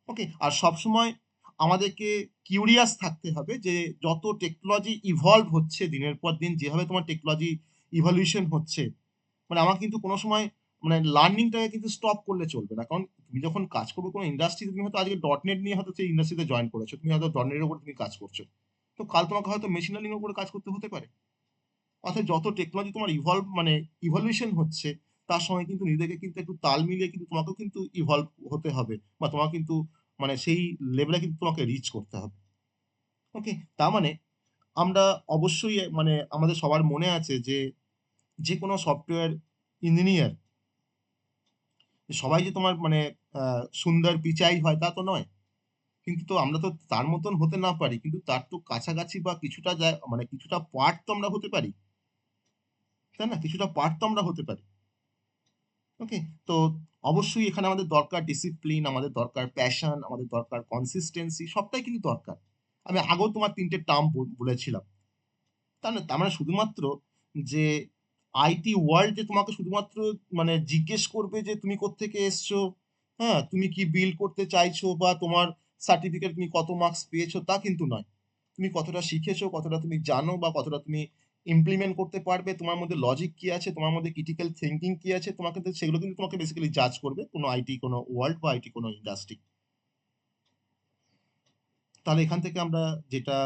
ওকে, আর সবসময় আমাদেরকে কিউরিয়াস থাকতে হবে যে যত টেকনোলজি ইভলভ হচ্ছে দিনের পর দিন, যেভাবে তোমার টেকনোলজি ইভলিউশন হচ্ছে, মানে আমার কিন্তু কোনো সময় মানে লার্নিংটাকে কিন্তু স্টপ করলে চলবে না। কারণ তুমি যখন কাজ করবে কোনো ইন্ডাস্ট্রিতে, তুমি হয়তো আজকে .NET নিয়ে হয়তো সেই ইন্ডাস্ট্রিতে জয়েন করেছো, তুমি হয়তো .NET এর উপর তুমি কাজ করছো, তো কাল তোমাকে হয়তো মেশিন লার্নিং এর উপরে কাজ করতে হতে পারে। অর্থাৎ যত টেকনোলজি তোমার মানে ইভলিউশন হচ্ছে, তার সঙ্গে কিন্তু নিজেকে কিন্তু একটু তাল মিলিয়ে কিন্তু তোমাকেও কিন্তু ইভলভ হতে হবে, বা তোমার কিন্তু মানে সেই লেভেলে কিন্তু তোমাকে রিচ করতে হবে। ওকে, তার মানে আমরা অবশ্যই মানে আমাদের সবার মনে আছে যে যে কোনো সফটওয়্যার ইঞ্জিনিয়ার সবাই যে তোমার মানে সুন্দর পিচাই হয় তা তো নয়। কিন্তু তো আমরা তো তার মতন হতে না পারি, কিন্তু তার তো কাছাকাছি বা কিছুটা মানে কিছুটা পার্ট তো আমরা হতে পারি, তাই না? কিছুটা পার্ট তো আমরা হতে পারি। ওকে, তো অবশ্যই এখানে আমাদের দরকার ডিসিপ্লিন, আমাদের দরকার প্যাশন, আমাদের দরকার কনসিস্টেন্সি, সবটাই কিন্তু দরকার। আমি আগেও তোমার 3টে টার্ম বলেছিলাম। তার মানে শুধুমাত্র যে আইটি ওয়ার্ল্ড যে তোমাকে শুধুমাত্র মানে জিজ্ঞেস করবে যে তুমি কোত্থেকে এসছো, হ্যাঁ, তুমি কি বিল্ড করতে চাইছো, বা তোমার সার্টিফিকেট তুমি কত মার্কস পেয়েছো, তা কিন্তু নয়। তুমি কতটা শিখেছো, কতটা তুমি জানো, বা কতটা তুমি ইমপ্লিমেন্ট করতে পারবে, তোমার মধ্যে লজিক কি আছে, তোমার মধ্যে ক্রিটিক্যাল থিঙ্কিং কি আছে, তোমাকে তো সেগুলো কিন্তু তোমাকে বেসিক্যালি জাজ করবে কোনো আইটি কোনো ওয়ার্ল্ড বা আইটি কোনো ইন্ডাস্ট্রি। তাহলে এখান থেকে আমরা যেটা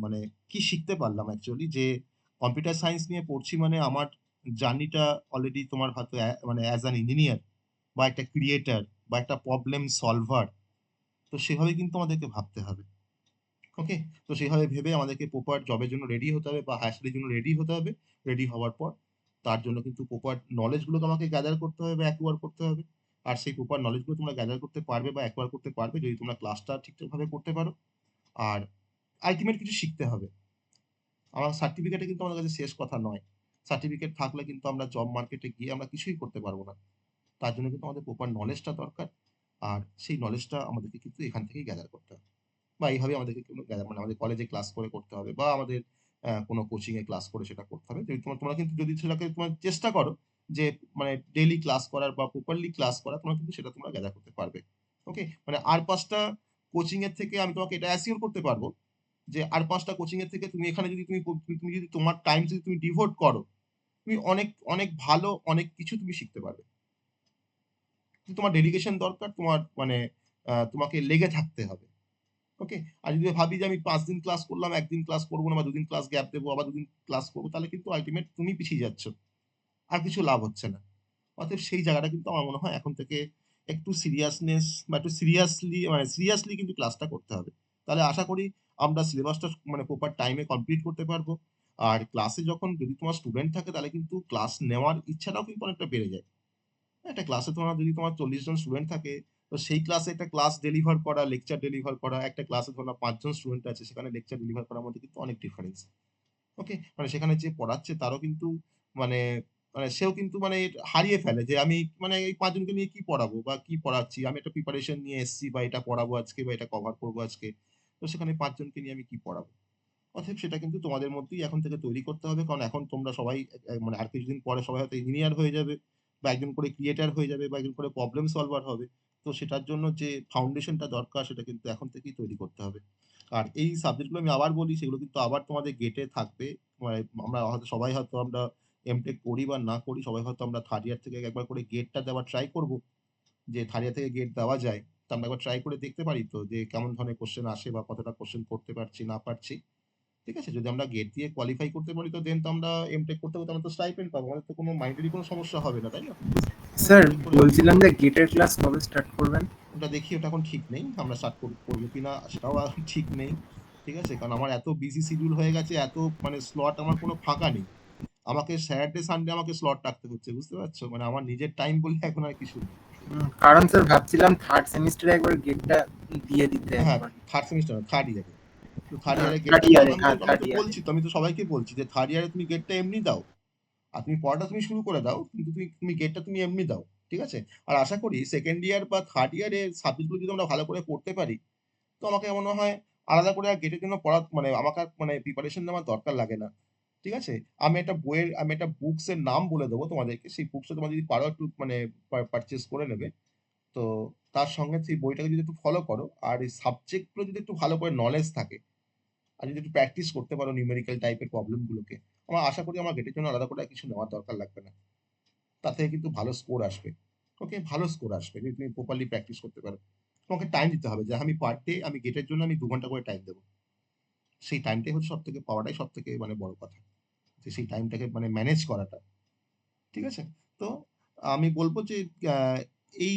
মানে কি শিখতে পারলাম অ্যাকচুয়ালি, যে কম্পিউটার সায়েন্স নিয়ে পড়ছি মানে আমার জার্নিটা অলরেডি তোমার হয়তো মানে অ্যাজ অ্যান ইঞ্জিনিয়ার বা একটা ক্রিয়েটার বা একটা প্রবলেম সলভার, তো সেভাবে কিন্তু আমাদেরকে ভাবতে হবে। ওকে, তো সেভাবে ভেবে আমাদেরকে প্রপার জবের জন্য রেডি হতে হবে বা হায়ার স্টাডির জন্য রেডি হতে হবে। রেডি হওয়ার পর তার জন্য কিন্তু প্রপার নলেজগুলোকে আমাকে গ্যাদার করতে হবে বা অ্যাকোয়ার করতে হবে। আর সেই প্রপার নলেজগুলো তোমরা গ্যাদার করতে পারবে বা অ্যাকোয়ার করতে পারবে যদি তোমরা ক্লাসটা ঠিকঠাকভাবে করতে পারো। আর আল্টিমেট কিছু শিখতে হবে। আমার সার্টিফিকেটে কিন্তু আমাদের কাছে শেষ কথা নয়। সার্টিফিকেট থাকলে কিন্তু আমরা জব মার্কেটে গিয়ে আমরা কিছুই করতে পারবো না। তার জন্য কিন্তু আমাদের প্রপার নলেজটা দরকার। আর সেই নলেজটা আমাদেরকে কিন্তু এখান থেকেই গ্যাদার করতে হবে। বা এইভাবে আমাদেরকে কোনো মানে আমাদের কলেজে ক্লাস করে করতে হবে, বা আমাদের কোনো কোচিং এ ক্লাস করে সেটা করতে হবে। যদি তোমরা কিন্তু যদি সেটাকে তোমরা চেষ্টা করো যে মানে ডেইলি ক্লাস করার বা প্রপারলি ক্লাস করা, তোমরা কিন্তু সেটা তোমরা গ্যাদার করতে পারবে। ওকে? মানে আর ৫ টা কোচিং এর থেকে আমি তোমাকে এটা অ্যাসিওর করতে পারবো যে আর ৫ টা কোচিং এর থেকে তুমি এখানে যদি তুমি যদি তোমার টাইম যদি তুমি ডিভোট করো, তুমি অনেক, অনেক ভালো অনেক কিছু তুমি শিখতে পারবে। কিন্তু তোমার ডেডিকেশন দরকার, তোমার মানে তোমাকে লেগে থাকতে হবে। ওকে? আর যদি ভাবি যে আমি ৫ দিন ক্লাস করলাম, ১ দিন ক্লাস করব না বা ২ দিন ক্লাস গ্যাপ দেবো, আবার ২ দিন ক্লাস করব, তাহলে কিন্তু আল্টিমেট তুমি পিছিয়ে যাচ্ছ। আর কিছু লাভ হচ্ছে না। অতএব সেই জায়গাটা কিন্তু আমার মনে হয় এখন থেকে একটু সিরিয়াসনেস বা একটু সিরিয়াসলি কিন্তু ক্লাসটা করতে হবে। তাহলে আশা করি আমরা সিলেবাসটা মানে প্রপার টাইমে কমপ্লিট করতে পারবো। আর ক্লাসে যখন যদি তোমার স্টুডেন্ট থাকে তাহলে কিন্তু ক্লাস নেওয়ার ইচ্ছাটাও কিন্তু অনেকটা বেড়ে যায়। একটা ক্লাসে যদি তোমার ৪০ জন স্টুডেন্ট থাকে, তো সেই ক্লাসে একটা ক্লাস ডেলিভার করা, লেকচার ডেলিভার করা, একটা ক্লাসে ধরো ৫ জন স্টুডেন্ট আছে, সেখানে লেকচার ডেলিভার করার মধ্যে কিন্তু অনেক ডিফারেন্স। ওকে? মানে সেখানে যে পড়াচ্ছে তারও কিন্তু মানে মানে সেও কিন্তু মানে হারিয়ে ফেলে যে আমি মানে এই ৫ জনকে নিয়ে কি পড়াবো বা কি পড়াচ্ছি? আমি একটা প্রিপারেশন নিয়ে এসেছি বা এটা পড়াবো আজকে বা এটা কভার করবো আজকে। তো সেখানে ৫ জনকে নিয়ে আমি কি পড়াবো? অতএব সেটা কিন্তু তোমাদের মধ্যেই এখন থেকে তৈরি করতে হবে। কারণ এখন তোমরা সবাই মানে আর কিছুদিন পরে সবাই হয়তো ইঞ্জিনিয়ার হয়ে যাবে বা একজন করে ক্রিয়েটর হয়ে যাবে বা একজন করে প্রবলেম সলভার হবে। তো সেটার জন্য যে ফাউন্ডেশনটা দরকার সেটা কিন্তু এখন থেকেই তৈরি করতে হবে। আর এই সাবজেক্টগুলো আমি আবার বলি, সেগুলো কিন্তু আবার তোমাদের গেটে থাকবে। মানে আমরা হয়তো সবাই হয়তো আমরা এমটেক করি বা না করি, সবাই হয়তো আমরা 3rd ইয়ার থেকে একবার করে গেটটা দেওয়ার ট্রাই করব। যে 3rd ইয়ার থেকে গেট দেওয়া যায়। তো আমরা একবার ট্রাই করে দেখতে পারি তো যে কেমন ধরনের কোয়েশ্চেন আসে বা কতটা কোয়েশ্চেন করতে পারছি না পারছি। ঠিক আছে? যদি আমরা গেট দিয়ে কোয়ালিফাই করতে পারি তো দেন তো আমরা এমটেক করতে, করতে আমরা তো স্টাইপেন্ড পাবো। আমাদের তো কোনো মাইন্ডেরই কোনো সমস্যা হবে না, তাই না? তো স্যার এমটেক করে বলছিলাম যে গেটের ক্লাস কবে স্টার্ট করবেন? ওটা দেখি, ওটা এখন ঠিক নেই। আমরা স্টার্ট করবো কিনা সেটাও এখন ঠিক নেই। ঠিক আছে? কারণ আমার এত বিজি শিডিউল হয়ে গেছে, এত মানে স্লট আমার কোনো ফাঁকা নেই। আমাকে স্যাটারডে, সানডে আমাকে স্লট রাখতে হচ্ছে। বুঝতে পারছো? মানে আমার নিজের টাইম বলে এখন আর কিছু নেই। কারণ স্যার ভাবছিলাম থার্ড সেমিস্টারে একবার গেটটা দিয়ে দিতে হ্যাঁ, একবার। 3rd সেমিস্টার না, 3rd ইয়ারে। তো 3rd ইয়ারে থার্ড গেটটা দাও। ইয়ারে, আমি তো হ্যাঁ আমি থার্ড তো ইয়ারে। বলছি তো, আমি তো সবাইকে বলছি যে 3rd ইয়ারে তুমি গেটটা এমনি দাও। আর তুমি পড়াটা তুমি শুরু করে দাও, কিন্তু তুমি গেটটা তুমি এমনি দাও। ঠিক আছে? আর আশা করি 2nd ইয়ার বা 3rd ইয়ারে সাবজেক্টগুলো যদি আমরা ভালো করে পড়তে পারি, তো আমাকে মনে হয় আলাদা করে আর গেটের জন্য পড়া মানে আমাকে আর মানে প্রিপারেশন নেওয়ার দরকার লাগে না। ঠিক আছে? আমি একটা বুকস এর নাম বলে দেবো তোমাদেরকে। সেই বুকসটা তোমরা যদি পারো একটু মানে পারচেজ করে নেবে। তো তার সঙ্গে সেই বইটাকে যদি একটু ফলো করো আর এই সাবজেক্ট গুলো যদি একটু ভালো করে নলেজ থাকে আর যদি একটু প্র্যাকটিস করতে পারো নিউমেরিক্যাল টাইপের প্রবলেম গুলোকে, আমার আশা করি আমার গেটের জন্য আলাদা করে আর কিছু নেওয়ার দরকার লাগবে না। তার থেকে কিন্তু ভালো স্কোর আসবে। ওকে? ভালো স্কোর আসবে যদি তুমি প্রপারলি প্র্যাকটিস করতে পারো। তোমাকে টাইম দিতে হবে যে আমি পার ডে আমি গেটের জন্য আমি ২ ঘন্টা করে টাইম দেবো। সেই টাইমটাই হচ্ছে সবথেকে পাওয়াটাই সবথেকে মানে বড় কথা। যে সেই টাইমটাকে মানে ম্যানেজ করাটা। ঠিক আছে? তো আমি বলব যে আ এই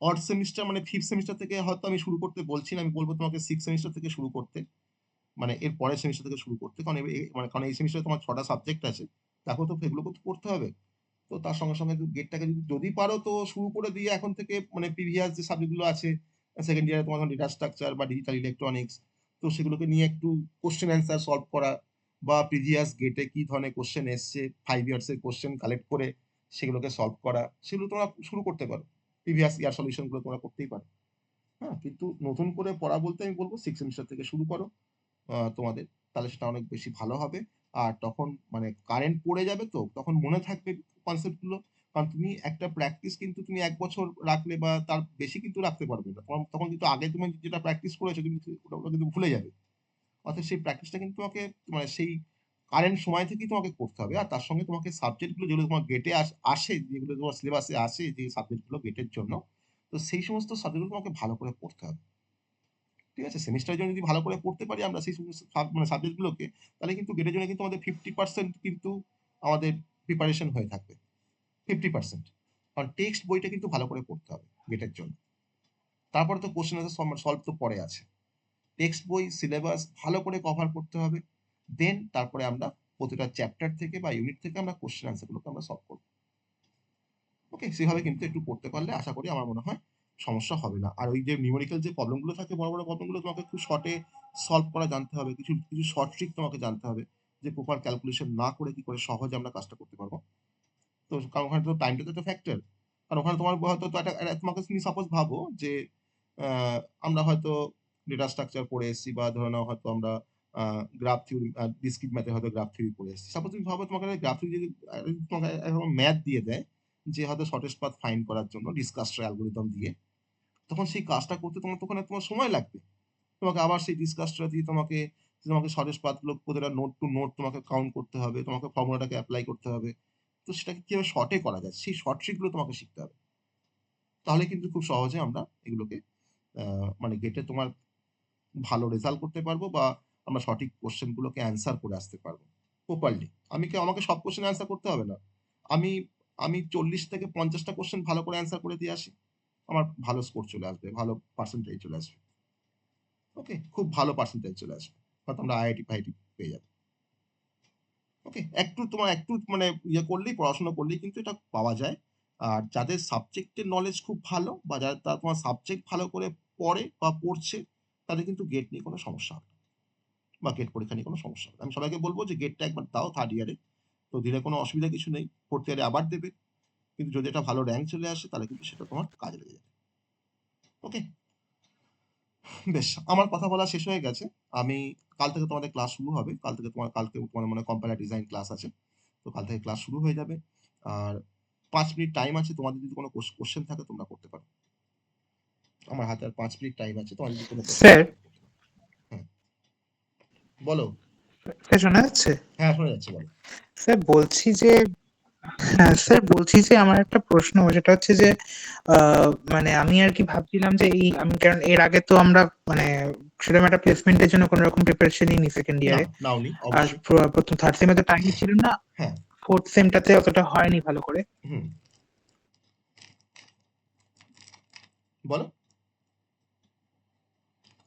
অড সেমিস্টার মানে 5th সেমিস্টার থেকে হয়তো আমি শুরু করতে বলছি না। আমি বলব তোমাকে 6th সেমিস্টার থেকে শুরু করতে। মানে এর পরের সেমিস্টার থেকে শুরু করতে। কারণ মানে কারণ এই সেমিস্টারে তোমার ৬ টা সাবজেক্ট আছে। তারপর তো এগুলোকে তো পড়তে হবে। তো তার সঙ্গে, সঙ্গে গেটটাকে যদি পারো তো শুরু করে দিয়ে এখন থেকে মানে প্রিভিয়াস যে সাবজেক্ট গুলো আছে, 2nd ইয়ারে তোমার ডেটা স্ট্রাকচার বা ডিজিটাল ইলেকট্রনিক্স, তো সেগুলোকে নিয়ে একটু কোয়েশ্চেন অ্যান্সার সলভ করা বা প্রিভিয়াস গেটে কি ধরনের কোয়েশ্চেন এসছে, 5 ইয়ার্স এর কোয়েশ্চেন কালেক্ট করে সেগুলোকে সলভ করা। সেগুলো তোমরা শুরু করতে পারো। প্রিভিয়াস ইয়ার সলিউশন গুলো তোমরা করতেই পারো। হ্যাঁ? কিন্তু নতুন করে পড়া বলতে আমি বলব 6th সেমিস্টার থেকে শুরু করো। তোমাদের। তাহলে সেটা অনেক বেশি ভালো হবে। আর তখন মানে কারেন্ট পড়ে যাবে তো, তখন মনে থাকবে কনসেপ্ট গুলো। কারণ তুমি একটা প্র্যাকটিস কিন্তু তুমি ১ বছর রাখলে বা তার বেশি কিন্তু রাখতে পারবে না। তখন কিন্তু আগে তুমি যেটা প্র্যাকটিস করেছো তুমি ওটা কিন্তু ভুলে যাবে। অর্থাৎ সেই প্র্যাকটিসটা কিন্তু তোমাকে মানে সেই কারেন্ট সময় থেকেই তোমাকে করতে হবে। আর তার সঙ্গে তোমাকে সাবজেক্ট গুলো যেগুলো তোমার গেটে আসে, যেগুলো তোমার সিলেবাসে আসে যে সাবজেক্ট গুলো গেটের জন্য, তো সেই সমস্ত সাবজেক্ট গুলো তোমাকে ভালো করে পড়তে হবে। ঠিক আছে? সেমিস্টারের জন্য যদি ভালো করে পড়তে পারি আমরা সেই সমস্ত মানে সাবজেক্ট গুলোকে, তাহলে কিন্তু গেটের জন্য কিন্তু আমাদের 50% কিন্তু আমাদের প্রিপারেশন হয়ে থাকবে। 50%। কারণ টেক্সট বইটা কিন্তু ভালো করে পড়তে হবে গেটের জন্য। তারপরে তো কোয়েশ্চেন আনসার সলভ তো পরে আছে। টেক্সট বই, সিলেবাস ভালো করে কভার করতে হবে। দেন তারপরে আমরা প্রতিটা চ্যাপ্টার থেকে বা ইউনিট থেকে আমরা কোয়েশ্চেন আনসার গুলোকে আমরা সলভ করব। ওকে? সেভাবে কিন্তু একটু পড়তে পারলে আশা করি আমার মনে হয় সমস্যা হবে না। আর ওই যে নিউমেরিক্যাল যে প্রবলেম গুলো থাকে, বড়, বড় প্রবলেম গুলো তোমাকে খুব শর্টে সলভ করা জানতে হবে। কিছু শর্ট ট্রিক তোমাকে জানতে হবে। যে প্রপার ক্যালকুলেশন না করে কি করে সহজে আমরা কাজটা করতে পারবো। তো কারণ ওখানে তো টাইমটা তো একটা ফ্যাক্টর। কারণ ওখানে তোমার হয়তো তো একটা তোমাকে তুমি সাপোজ ভাবো যে আ আমরা হয়তো ডেটা স্ট্রাকচার পড়ে এসেছি বা ধরে নাও হয়তো আমরা গ্রাফ থিওরি ডিসক্রিট ম্যাথে হয়তো গ্রাফ থিওরি পড়ে এসেছি। সাপোজ তুমি ভাবো তোমাকে গ্রাফ থিওরি যদি তোমাকে এরকম ম্যাথ দিয়ে দেয় যে হয়তো শর্টেস্ট পাথ ফাইন্ড করার জন্য ডিসকাস্ট অ্যালগরিদম দিয়ে। তখন সেই কাজটা করতে তোমার সময় লাগবে। তোমাকে আবার সেই ডিসকাসটা দিয়ে তোমাকে সরেস পাতগুলো প্রতিটা নোট টু নোট তোমাকে কাউন্ট করতে হবে, তোমাকে ফর্মুলাটাকে অ্যাপ্লাই করতে হবে। তো সেটাকে কিভাবে শর্টে করা যায় সেই শর্ট ট্রিক গুলো তোমাকে শিখতে হবে। তাহলে কিন্তু খুব সহজে আমরা এগুলোকে মানে গেটে তোমার ভালো রেজাল্ট করতে পারবো, বা আমরা সঠিক কোশ্চেন গুলোকে অ্যান্সার করে আসতে পারবো প্রপারলি। আমাকে সব কোশ্চেন অ্যান্সার করতে হবে না। আমি আমি 40 থেকে 50টা কোশ্চেন ভালো করে অ্যান্সার করে দিয়ে আসি, আমার ভালো স্কোর চলে আসবে, ভালো পার্সেন্টেজ চলে আসবে। ওকে, খুব ভালো পার্সেন্টেজ চলে আসবে, হয়তো আমরা আইআইটি ফাইআইটি পেয়ে যাবো। ওকে, একটু মানে করলেই, পড়াশোনা করলেই কিন্তু এটা পাওয়া যায়। আর যাদের সাবজেক্টের নলেজ খুব ভালো, বা তারা তোমার সাবজেক্ট ভালো করে পড়ে বা পড়ছে, তাদের কিন্তু গেট নিয়ে কোনো সমস্যা হবে না, বা গেট পরীক্ষা নিয়ে কোনো সমস্যা হবে না। আমি সবাইকে বলবো যে গেটটা একবার দাও 3rd ইয়ারে, তো দিলে কোনো অসুবিধা কিছু নেই। 4th ইয়ারে আবার দেবে, কিন্তু যদি একটা ভালো র্যাঙ্ক চলে আসে তাহলে কিন্তু সেটা তোমার কাজে লেগে যাবে। ওকে, বেশ, আমার কথা বলা শেষ হয়ে গেছে। আমি কাল থেকে তোমাদের ক্লাস শুরু হবে। কালকে তোমার মনে হয় কম্পাইলার ডিজাইন ক্লাস আছে। তো কাল থেকে ক্লাস শুরু হয়ে যাবে। আর 5 মিনিট টাইম আছে, তোমাদের যদি কোনো কোশ্চেন থাকে তোমরা করতে পারো। আমার হাতে আর 5 মিনিট টাইম আছে, তোমার যদি কোনো কোশ্চেন স্যার থাকে করতে পারো। হ্যাঁ, বলো। স্যার শোনা যাচ্ছে? হ্যাঁ, শোনা যাচ্ছে, বলো। স্যার বলছি যে স্যার বলছি যে আমার একটা প্রশ্ন, সেটা হচ্ছে যে মানে আমি আর কি ভাবছিলাম যে আমি কারণ এর আগে তো আমরা মানে সেরকম একটা প্লেসমেন্টের জন্য কোনো রকম প্রিপারেশন নিইনি সেকেন্ড না, ইয়ারে। নাওনি আর অবশ্যই। প্রথম থার্ড সেমে তো টাইমই ছিল না, হ্যাঁ, ফোর্থ সেমটাতে অতটা হয়নি ভালো করে। হুম, বলো।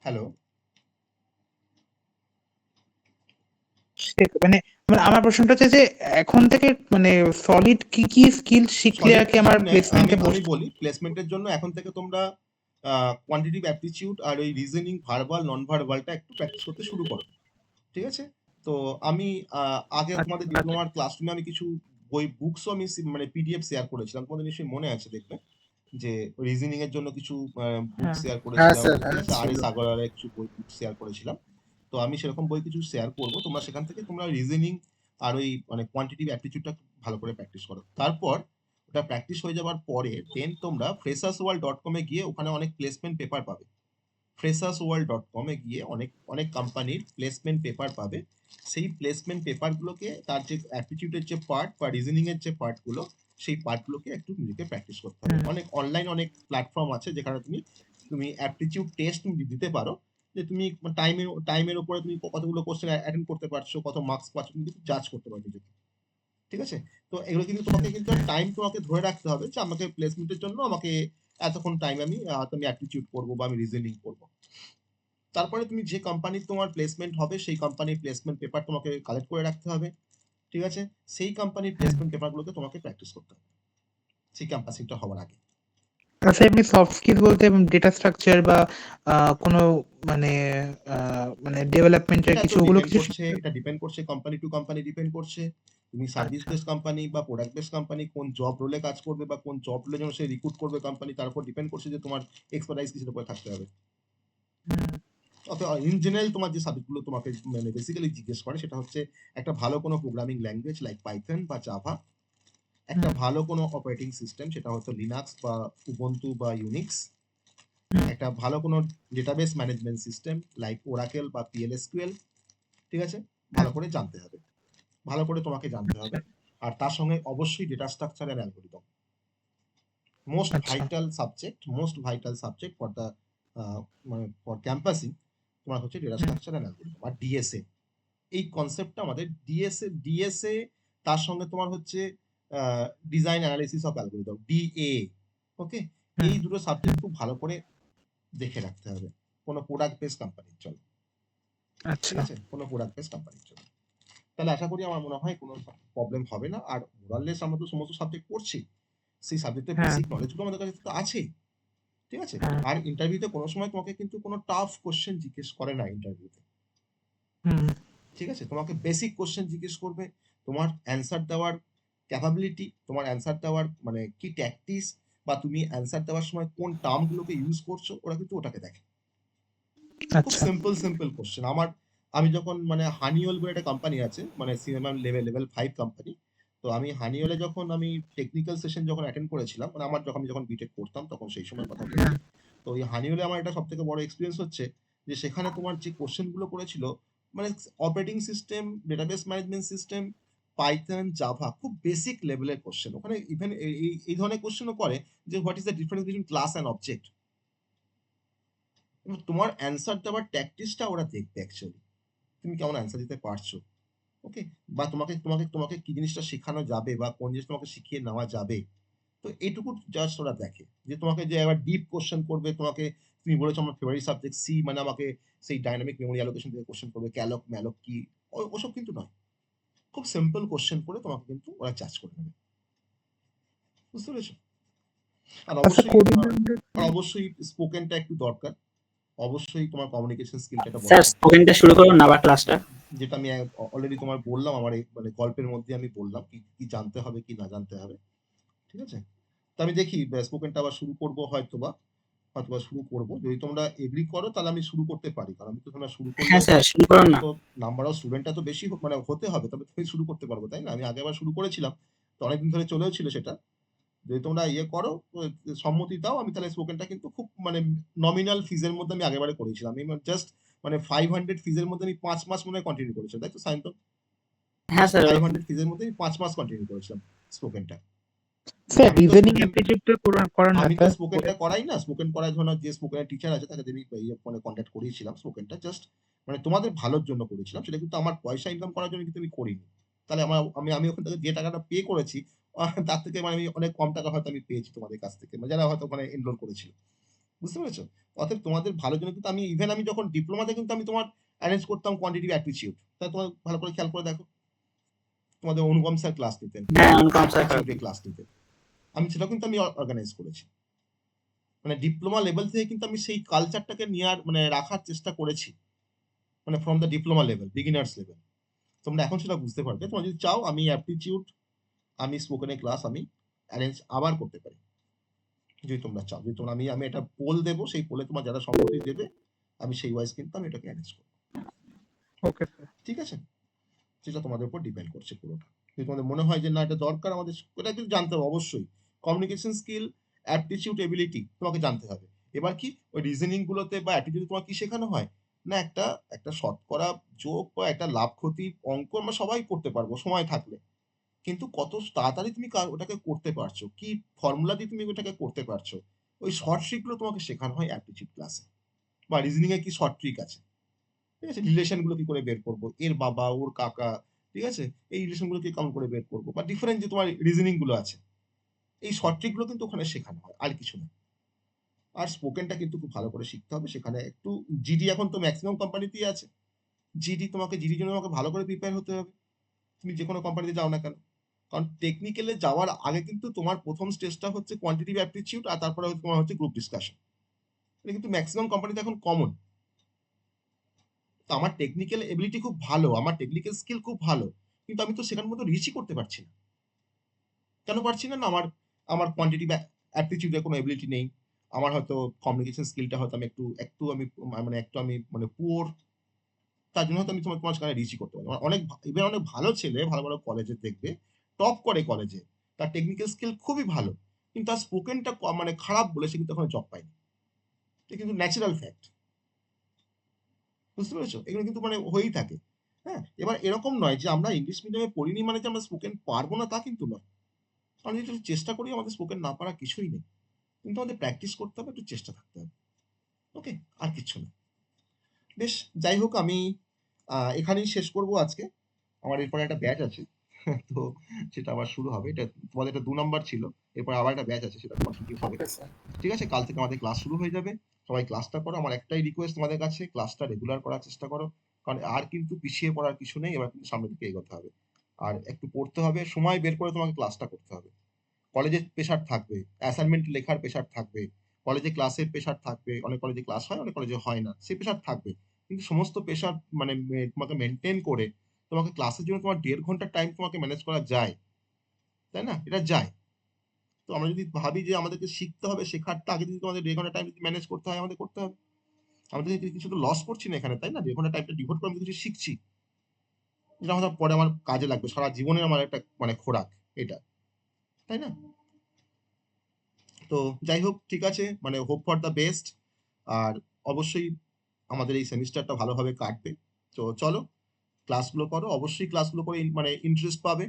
হ্যালো। মানে মানে আমার প্রশ্নটা হচ্ছে যে এখন থেকে মানে সলিড কি কি স্কিল শিখলে সলিড আর কি কিছু আমার নেই, আমি প্লেসমেন্টে আমি বসতে? বলি প্লেসমেন্টের জন্য এখন থেকে তোমরা কোয়ান্টিটিভ অ্যাপটিটিউড আর ওই রিজনিং, ভার্বাল নন ভার্বালটা একটু প্র্যাকটিস করতে শুরু করো। ঠিক আছে? তো আমি আগে তোমাদের আচ্ছা আচ্ছা। ডিপ্লোমার ক্লাসরুমে আমি কিছু বুকসও আমি মানে পিডিএফ শেয়ার করেছিলাম, তোমাদের নিশ্চয়ই মনে আছে দেখবে, যে রিজনিং এর জন্য কিছু বুক হ্যাঁ শেয়ার হ্যাঁ করেছিলাম। স্যার, ঠিক হ্যাঁ আছে, আর ছিল। এস আগরওয়ালের কিছু বুক শেয়ার করেছিলাম। তো আমি সেরকম বই কিছু শেয়ার করব, তোমরা সেখান থেকে তোমরা রিজনিং আর ওই মানে কোয়ান্টিটিভ অ্যাপটিটিউডটা ভালো করে প্র্যাকটিস করো। তারপর ওটা প্র্যাকটিস হয়ে যাওয়ার পরে দেন তোমরা freshersworld.com এ গিয়ে ওখানে অনেক প্লেসমেন্ট পেপার পাবে। freshersworld.com এ গিয়ে অনেক অনেক কোম্পানির প্লেসমেন্ট পেপার পাবে। সেই প্লেসমেন্ট পেপারগুলোকে, তার যে অ্যাপটিটিউডের যে পার্ট বা রিজনিং এর যে পার্টগুলো, সেই পার্টগুলোকে একটু নিজেকে প্র্যাকটিস করতে হবে। হুম, অনেক প্ল্যাটফর্ম আছে যেখানে তুমি অ্যাপটিটিউড টেস্ট তুমি দিতে পারো, যে তুমি টাইমের উপরে তুমি কতগুলো কোশ্চেন অ্যাটেন্ড করতে পারছো, কত মার্কস পাচ্ছ, তুমি কিন্তু জাজ করতে পারো নিজেকে। ঠিক আছে? তো এগুলো কিন্তু কিন্তু টাইম তোমাকে ধরে রাখতে হবে, যে আমাকে প্লেসমেন্টের জন্য আমাকে এতক্ষণ টাইম আমি অ্যাপটিটিউড করবো বা আমি রিজনিং করবো। তারপরে তুমি যে কোম্পানির তোমার প্লেসমেন্ট হবে সেই কোম্পানির প্লেসমেন্ট পেপার তোমাকে কালেক্ট করে রাখতে হবে। ঠিক আছে? সেই কোম্পানির হুম। প্লেসমেন্ট পেপারগুলোকে তোমাকে প্র্যাকটিস করতে হবে সেই ক্যাম্পাসিংটা হওয়ার আগে। আচ্ছা, এমনি সফট স্কিল বলতে ডেটা স্ট্রাকচার বা কোনো মানে মানে ডেভেলপমেন্টের এটা তো কিছু ওগুলো ডিপেন্ড কিছু করছে, শিখতে হবে? এটা ডিপেন্ড করছে কোম্পানি টু কোম্পানি ডিপেন্ড করছে। তুমি সার্ভিস আচ্ছা। বেস কোম্পানি বা প্রোডাক্ট বেস কোম্পানি কোন জব রোলে কাজ করবে, বা কোন জব রোলে যেন সে রিক্রুট করবে কোম্পানি, তার উপর ডিপেন্ড করছে যে তোমার এক্সপার্টাইজ কিসের উপরে থাকতে হবে। হুম, অথবা ইন জেনারেল তোমার যে সাবজেক্টগুলো তোমাকে মানে বেসিক্যালি জিজ্ঞেস করে সেটা হচ্ছে একটা ভালো কোনো প্রোগ্রামিং ল্যাঙ্গুয়েজ লাইক পাইথন বা জাভা, একটা হুম, ভালো কোনো অপারেটিং সিস্টেম সেটা হয়তো লিনাক্স বা উবুন্টু বা ইউনিক্স, হুম, একটা ভালো কোনো database management system like Oracle বা পিএলএসকিউএল। ঠিক আছে, ভালো হুম। করে জানতে হবে, ভালো করে তোমাকে জানতে আচ্ছা হবে। আর তার সঙ্গে অবশ্যই ডেটা স্ট্রাকচার এন্ড অ্যালগরিদম, আচ্ছা। Most vital subject for the মানে ফর ক্যাম্পাসিং তোমার হচ্ছে data hmm, structure and algorithm আর ডিএসএ। এই কনসেপ্টটা আমাদের ডিএসএ, তার সঙ্গে তোমার হচ্ছে design analysis of algorithm DA. Okay, হুম, এই দুটো হুম। সাবজেক্ট খুব ভালো করে দেখে রাখতে হবে কোনো প্রোডাক্ট বেস কোম্পানির জন্য। ঠিক আচ্ছা। আছে, কোনো প্রোডাক্ট বেস কোম্পানির জন্য। তাহলে আশা করি আমার মনে হয় কোনো প্রবলেম হবে না। আর মোরাললেস আমরা তো সমস্ত সাবজেক্ট পড়ছি, সেই সাবজেক্টের হ্যাঁ, বেসিক নলেজগুলো আমাদের কাছে তো আছেই। ঠিক আছে, হ্যাঁ। আর ইন্টারভিউতে কোনো সময় তোমাকে কিন্তু কোনো টাফ কোশ্চেন জিজ্ঞেস করে না ইন্টারভিউতে। হুম, ঠিক আছে, তোমাকে বেসিক কোশ্চেন জিজ্ঞেস করবে, তোমার অ্যান্সার দেওয়ার ক্যাপাবিলিটি, তোমার অ্যান্সার দেওয়ার মানে কি ট্যাকটিস, বা তুমি অ্যান্সার দেওয়ার সময় কোন টার্মগুলোকে ইউজ করছো, ওরা কিন্তু ওটাকে দেখে। খুব আচ্ছা। Simple question. আমি যখন মানে হানিওল বলে একটা কোম্পানি আছে, মানে সিএমএম লেভেল 5 কোম্পানি। তো আমি হানিওলে যখন আমি টেকনিক্যাল সেশন যখন অ্যাটেন্ড করেছিলাম, মানে আমি যখন বিটেক করতাম তখন সেই সময় কথা বলছি। হ্যাঁ, তো ওই হানিওয়েলে আমার এটা সবথেকে বড় এক্সপেরিয়েন্স হচ্ছে যে সেখানে তোমার যে কোশ্চেন গুলো করেছিল, মানে operating system, database management system, Python, Java, খুব বেসিক লেভেলের কোশ্চেন। ওখানে ইভেন এই ধরনের কোশ্চেনও করে যে what is the difference between class and object. এবং তোমার অ্যান্সার দেওয়ার ট্যাকটিক্সটা ওরা দেখবে অ্যাকচুয়ালি, তুমি কেমন অ্যান্সার দিতে পারছো। ওকে, বা তোমাকে তোমাকে তোমাকে কি জিনিসটা শেখানো যাবে বা কোন জিনিস তোমাকে শিখিয়ে নেওয়া যাবে। তো এইটুকু জাস্ট ওরা দেখে, যে তোমাকে যে আবার ডিপ কোশ্চেন করবে তোমাকে। তুমি বলেছো আমার ফেভারিট সাবজেক্ট সি, মানে আমাকে সেই ডাইনামিক মেমোরি অ্যালোকেশন থেকে কোশ্চেন করবে, ক্যালক ম্যালক কি, ওসব কিন্তু নয়। খুব সিম্পল কোশ্চেন করে তোমাকে কিন্তু ওরা জাজ করে নেবে, বুঝতে পেরেছো। আর আচ্ছা অবশ্যই কোডিং আর অবশ্যই স্পোকেনটা একটু দরকার। অবশ্যই তোমার কমিউনিকেশন স্কিলটা একটা বড় স্যার factor। স্পোকেনটা শুরু করুন না আবার ক্লাসটা। যেটা আমি অলরেডি তোমার বললাম, আমার এই মানে গল্পের মধ্যে আমি বললাম কি কি জানতে হবে কি না জানতে হবে, ঠিক আছে। তো আমি দেখি স্পোকেনটা আবার শুরু করবো হয়তোবা শুরু করবো। যদি তোমরা এগ্রি করো তাহলে আমি শুরু করতে পারি, কারণ আমি তো তোমরা শুরু করলে হ্যাঁ স্যার শুরু করুন না। তো নাম্বার অফ স্টুডেন্টটা তো বেশি মানে হতে হবে, তবে তুমি শুরু করতে পারবো, তাই না। আমি আগেবার শুরু করেছিলাম, তো অনেকদিন ধরে চলেও ছিল সেটা। যদি তোমরা ইয়ে করো, সম্মতি দাও, আমি তাহলে স্পোকেনটা কিন্তু খুব মানে নমিনাল ফিজের মধ্যে আমি আগেবারে করেছিলাম। আমি জাস্ট মানে 500 ফিজের মধ্যে আমি 5 মাস মনে হয় কন্টিনিউ করেছিলাম, তাই তো সায়ন্তন? হ্যাঁ জাস্ট স্যার ওরকম। 500 ফিজের মধ্যে আমি 5 মাস কন্টিনিউ করেছিলাম স্পোকেনটা। স্যার আমি তো রিজনিং স্পোকেন অ্যাপটিটিউডটা করান না আমি তো স্যার? স্পোকেনটা করাই না। স্পোকেন করার জন্য যে স্পোকেনের টিচার আছে তাকে আমি মানে কন্ট্যাক্ট করিয়েছিলাম। স্পোকেনটা জাস্ট মানে তোমাদের ভালোর জন্য করেছিলাম, সেটা কিন্তু আমার পয়সা ইনকাম করার জন্য কিন্তু আমি করিনি। তাহলে আমার আমি আমি ওখান থেকে যে টাকাটা পে করেছি তার থেকে মানে আমি অনেক কম টাকা হয়তো আমি পেয়েছি তোমাদের কাছ থেকে, মানে যারা হয়তো ওখানে এনরোল করেছিল, বুঝতে পেরেছো। অতএব তোমাদের ভালোর জন্য কিন্তু আমি ইভেন আমি যখন ডিপ্লোমাতে কিন্তু আমি তোমার অ্যারেঞ্জ করতাম কোয়ান্টিটিভ অ্যাপ্টিটিউড। তাই তোমার ভালো করে খেয়াল করে দেখো, তোমাদের অনুপম স্যার ক্লাস নিতেন, হ্যাঁ অনুপম স্যার অ্যাপ্টিটিউডে ক্লাস নিতেন, আমি সেটাও কিন্তু আমি অর্গানাইজ করেছি। মানে ডিপ্লোমা লেভেল থেকে কিন্তু আমি সেই কালচারটাকে নিয়ে মানে রাখার চেষ্টা করেছি, মানে from the diploma level, beginners level. তোমরা এখন সেটা বুঝতে পারবে। তোমরা যদি চাও আমি অ্যাপটিটিউড, আমি স্পোকেনের ক্লাস আমি অ্যারেঞ্জ আবার করতে পারি, যদি তোমরা চাও। যদি তোমরা আমি একটা পোল দেবো, সেই পোলে তোমার যারা সম্মতি দেবে আমি সেই ওয়াইজ কিন্তু আমি এটাকে অ্যারেঞ্জ করবো, ওকে স্যার। ঠিক আছে। সেটা তোমাদের উপর ডিপেন্ড করছে পুরোটা। যদি তোমাদের মনে হয় যে না এটা দরকার আমাদের, এটা কিন্তু জানতে হবে অবশ্যই। কমিউনিকেশন স্কিল, অ্যাপটিটিউড, এবিলিটি তোমাকে জানতে হবে। এবার কি ওই রিজনিং গুলোতে বা অ্যাটিটিউডে তোমার কি শেখানো হয় না, একটা একটা শতকরা যোগ বা একটা লাভ ক্ষতি অঙ্ক আমরা সবাই করতে পারবো সময় থাকলে, কিন্তু কত তাড়াতাড়ি তুমি ওটাকে করতে পারছো, কি ফর্মুলা দিয়ে তুমি ওটাকে করতে পারছো, ওই শর্ট ট্রিক গুলো তোমাকে শেখানো হয় অ্যাপটিটিউড ক্লাসে। বা রিজনিং এ কি শর্ট ট্রিক আছে, ঠিক আছে, রিলেশন গুলো কি করে বের করবো, এর বাবা ওর কাকা, ঠিক আছে, এই রিলেশন গুলো কি কেমন করে বের করবো, বা ডিফারেন্ট যে তোমার রিজনিং গুলো আছে, এই শর্ট ট্রিক গুলো কিন্তু ওখানে শেখানো হয়, আর কিছু না। আর স্পোকেনটা কিন্তু খুব ভালো করে শিখতে হবে। সেখানে একটু জিডি এখন তো ম্যাক্সিমাম কোম্পানিতেই আছে। জিডির জন্য তোমাকে ভালো করে প্রিপেয়ার হতে হবে, তুমি যে কোনো কোম্পানিতে যাও না কেন। কারণ টেকনিক্যালে যাওয়ার আগে কিন্তু তোমার প্রথম স্টেজটা হচ্ছে কোয়ান্টিটিভ অ্যাপটিটিউড, আর তারপরে তোমার হচ্ছে গ্রুপ ডিসকাশন। এটা কিন্তু ম্যাক্সিমাম কোম্পানিতে এখন কমন। তো আমার টেকনিক্যাল এবিলিটি খুব ভালো, আমার টেকনিক্যাল স্কিল খুব ভালো, কিন্তু আমি তো সেখানের মতো রিচই করতে পারছি না। কেন পারছি না? না আমার আমার কোয়ান্টিটিভ অ্যাপটিটিউডে কোনো এবিলিটি নেই। আমার হয়তো কমিউনিকেশন স্কিলটা হয়তো আমি একটু আমি মানে পুয়ার। তার জন্য হয়তো আমি তোমার সেখানে রিচই করতে পারি। অনেক ইভেন অনেক ভালো ছেলে ভালো ভালো কলেজে দেখবে, টপ করে কলেজে, তার টেকনিক্যাল স্কিল খুবই ভালো, কিন্তু তার স্পোকেনটা মানে খারাপ বলে সে কিন্তু এখন জব পায়নি। এটা কিন্তু ন্যাচারাল ফ্যাক্ট, বুঝতে পেরেছো। এগুলো কিন্তু মানে হয়েই থাকে। হ্যাঁ, এবার এরকম নয় যে আমরা ইংলিশ মিডিয়ামে পড়িনি মানে যে আমরা স্পোকেন পারবো না, তা কিন্তু নয়। আমরা যদি একটু চেষ্টা করি আমাদের স্পোকেন না পারা কিছুই নেই, কিন্তু আমাদের প্র্যাকটিস করতে হবে, একটু চেষ্টা থাকতে হবে। ওকে, আর কিচ্ছু না। বেশ, যাই হোক আমি এখানেই শেষ করব আজকে। আমার এরপরে একটা ব্যাচ আছে তো সেটা আবার শুরু হবে। এটা তোমাদের এটা 2 নাম্বার ছিল, এরপর আবার একটা ব্যাচ আছে, সেটা কন্টিনিউ হবে। Okay sir. ঠিক আছে, কাল থেকে আমাদের ক্লাস শুরু হয়ে যাবে। সবাই ক্লাসটা করো। আমার একটাই রিকোয়েস্ট তোমাদের কাছে, ক্লাসটা রেগুলার করার চেষ্টা করো, কারণ আর কিন্তু পিছিয়ে পড়ার কিছু নেই, এবার কিন্তু সামনের দিকে এগোতে হবে। আর একটু পড়তে হবে, সময় বের করে তোমাকে ক্লাসটা করতে হবে। কলেজের প্রেশার থাকবে, অ্যাসাইনমেন্ট লেখার প্রেশার থাকবে, কলেজে ক্লাসের প্রেশার থাকবে, অনেক কলেজে ক্লাস হয় অনেক কলেজে হয় না, সেই প্রেশার থাকবে। কিন্তু সমস্ত প্রেশার মানে তোমাকে মেনটেন করে তোমাকে ক্লাসের জন্য তোমার 1.5 ঘন্টা টাইম তোমাকে ম্যানেজ করা যায়, তাই না? এটা যায়। তো আমরা যদি ভাবি যে আমাদেরকে শিখতে হবে, শেখারটা আগে যদি তোমাদের 1.5 ঘন্টা টাইম যদি ম্যানেজ করতে হয়, আমাদের করতে হবে। আমাদের কিছু তো লস করছি না এখানে, তাই না? 1.5 ঘন্টা টাইমটা ডিভোট করে আমি কিছু শিখছি, যেটা হয়তো পরে আমার কাজে লাগবে, সারা জীবনের আমার একটা মানে খোরাক এটা, তাই না? তো যাই হোক, ঠিক আছে, মানে হোপ ফর দ্য বেস্ট। আর অবশ্যই আমাদের এই সেমিস্টারটা ভালোভাবে কাটবে। তো চলো, ক্লাসগুলো করো, অবশ্যই ক্লাসগুলো করে মানে ইন্টারেস্ট পাবে।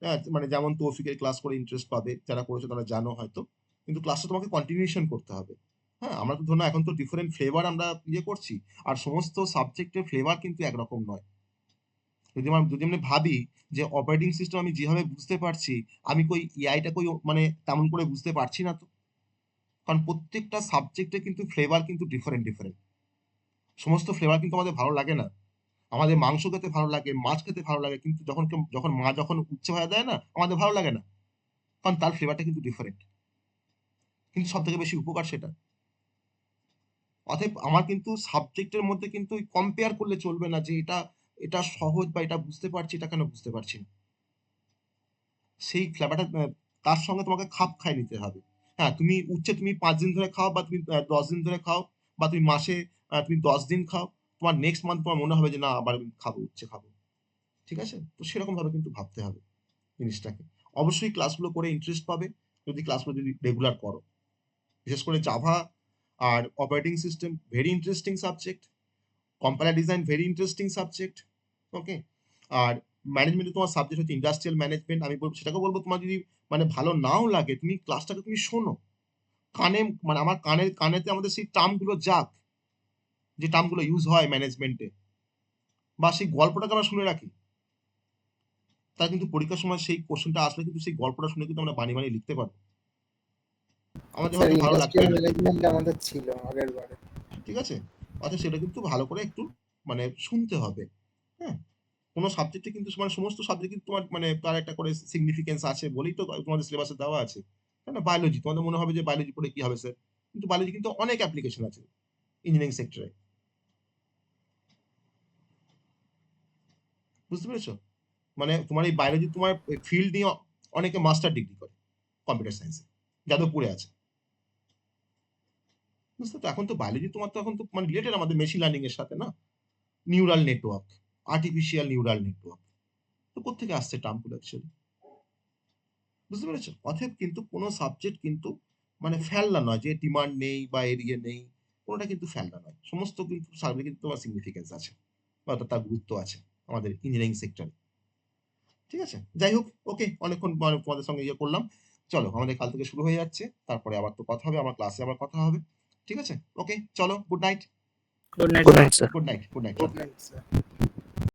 হ্যাঁ, মানে যেমন তৌফিকের ক্লাস করে ইন্টারেস্ট পাবে, যারা করেছো তারা জানো হয়তো, কিন্তু ক্লাসটা তোমাকে কন্টিনিউশন করতে হবে। হ্যাঁ, আমরা তো ধরো এখন তো ডিফারেন্ট ফ্লেভার আমরা ইয়ে করছি, আর সমস্ত সাবজেক্টের ফ্লেভার কিন্তু একরকম নয়। যদি আমি ভাবি যে অপারেটিং সিস্টেম আমি যেভাবে বুঝতে পারছি, আমি কই এআইটা কই মানে তেমন করে বুঝতে পারছি না তো। কারণ প্রত্যেকটা সাবজেক্টে কিন্তু ফ্লেভার কিন্তু ডিফারেন্ট ডিফারেন্ট। সমস্ত ফ্লেভার কিন্তু আমাদের ভালো লাগে না। আমাদের মাংস খেতে ভালো লাগে, মাছ খেতে ভালো লাগে, কিন্তু যখন মা যখন উচ্ছে ভাজা দেয় না, আমাদের ভালো লাগে না, কারণ তার ফ্লেভারটা কিন্তু ডিফারেন্ট, কিন্তু সব থেকে বেশি উপকার সেটা। অতএব আমার কিন্তু সাবজেক্টের মধ্যে কিন্তু কম্পেয়ার করলে চলবে না যে এটা এটা সহজ বা এটা বুঝতে পারছি, এটা কেন বুঝতে পারছি না। সেই ফ্লেভারটা তার সঙ্গে তোমাকে খাপ খাইয়ে নিতে হবে। হ্যাঁ, তুমি উচ্ছে তুমি 5 দিন ধরে খাও, বা তুমি 10 দিন ধরে খাও, বা তুমি মাসে তুমি 10 দিন খাও, তোমার নেক্সট মান্থ তোমার মনে হবে যে না আবার আমি খাবো, উচ্ছে খাবো। ঠিক আছে? তো সেরকম ভাবে কিন্তু ভাবতে হবে জিনিসটাকে। অবশ্যই ক্লাসগুলো করে ইন্টারেস্ট পাবে, ক্লাসগুলো যদি রেগুলার করো। বিশেষ করে জাভা আর operating system very interesting subject. Compiler design very interesting subject. Okay? আর ম্যানেজমেন্টে তোমার সাবজেক্ট হচ্ছে ইন্ডাস্ট্রিয়াল ম্যানেজমেন্ট। আমি সেটাকে বলবো, তোমার যদি মানে ভালো নাও লাগে, তুমি ক্লাসটাকে তুমি শোনো। কানে মানে আমার কানেতে আমাদের সেই টার্মগুলো যাক, যে টার্মগুলো ইউজ হয় ম্যানেজমেন্টে, বা সেই গল্পটাকে আমরা শুনে রাখি। তা কিন্তু পরীক্ষার সময় সেই কোশ্চেনটা আসলে কিন্তু সেই গল্পটা শুনে কিন্তু আমরা বানিয়ে বানিয়ে লিখতে পারবো। আমাদের স্যার হয়তো ভালো লাগবে ইন্ডাস্ট্রিয়াল না। ম্যানেজমেন্ট আমাদের ছিল আগের বারে। ঠিক আছে? অর্থাৎ সেটা কিন্তু ভালো করে একটু মানে শুনতে হবে। হ্যাঁ? কোন সাবজেক্টে কিন্তু মানে সমস্ত সাবজেক্ট কিন্তু তোমার মানে তার একটা করে সিগনিফিকেন্স আছে বলেই তো তোমাদের সিলেবাসে দেওয়া আছে। তাই না? বায়োলজি তোমাদের মনে হবে যে বায়োলজি পড়ে কি হবে স্যার? কিন্তু বায়োলজি কিন্তু অনেক অ্যাপ্লিকেশন আছে ইঞ্জিনিয়ারিং সেক্টরে। বুঝতে পেরেছো? মানে তোমার এই বায়োলজি তোমার ফিল্ড নিয়ে অনেকে মাস্টার ডিগ্রি করে কম্পিউটার সায়েন্সে, যাদবপুরে আছে। বুঝতে তো, এখন তো বায়োলজি তোমার তো এখন তো মানে রিলেটেড আমাদের মেশিন লার্নিং এর সাথে না? Neural network, artificial neural network. তো কোত্থেকে আসছে টার্মগুলো অ্যাকচুয়ালি? বুঝতে পেরেছো? অতএব কিন্তু কোনো সাবজেক্ট কিন্তু মানে ফেলনা নয় যে ডিমান্ড নেই বা এরিয়া নেই, কোনোটা কিন্তু ফেলনা নয়। সমস্ত কিন্তু সাবজেক্ট কিন্তু তোমার সিগনিফিকেন্স আছে, বা তার গুরুত্ব আছে আমাদের ইঞ্জিনিয়ারিং সেক্টরে। ঠিক আছে? যাই হোক, ওকে, অনেকক্ষণ পরে তোমাদের সঙ্গে ইয়ে করলাম। চলো, আমাদের কাল থেকে শুরু হয়ে যাচ্ছে। তারপরে আবার তো কথা হবে, আমার ক্লাসে আবার কথা হবে। ঠিক আছে? ওকে, চলো, good night. Good night good night sir. Good night, good night, good চলো। Night sir.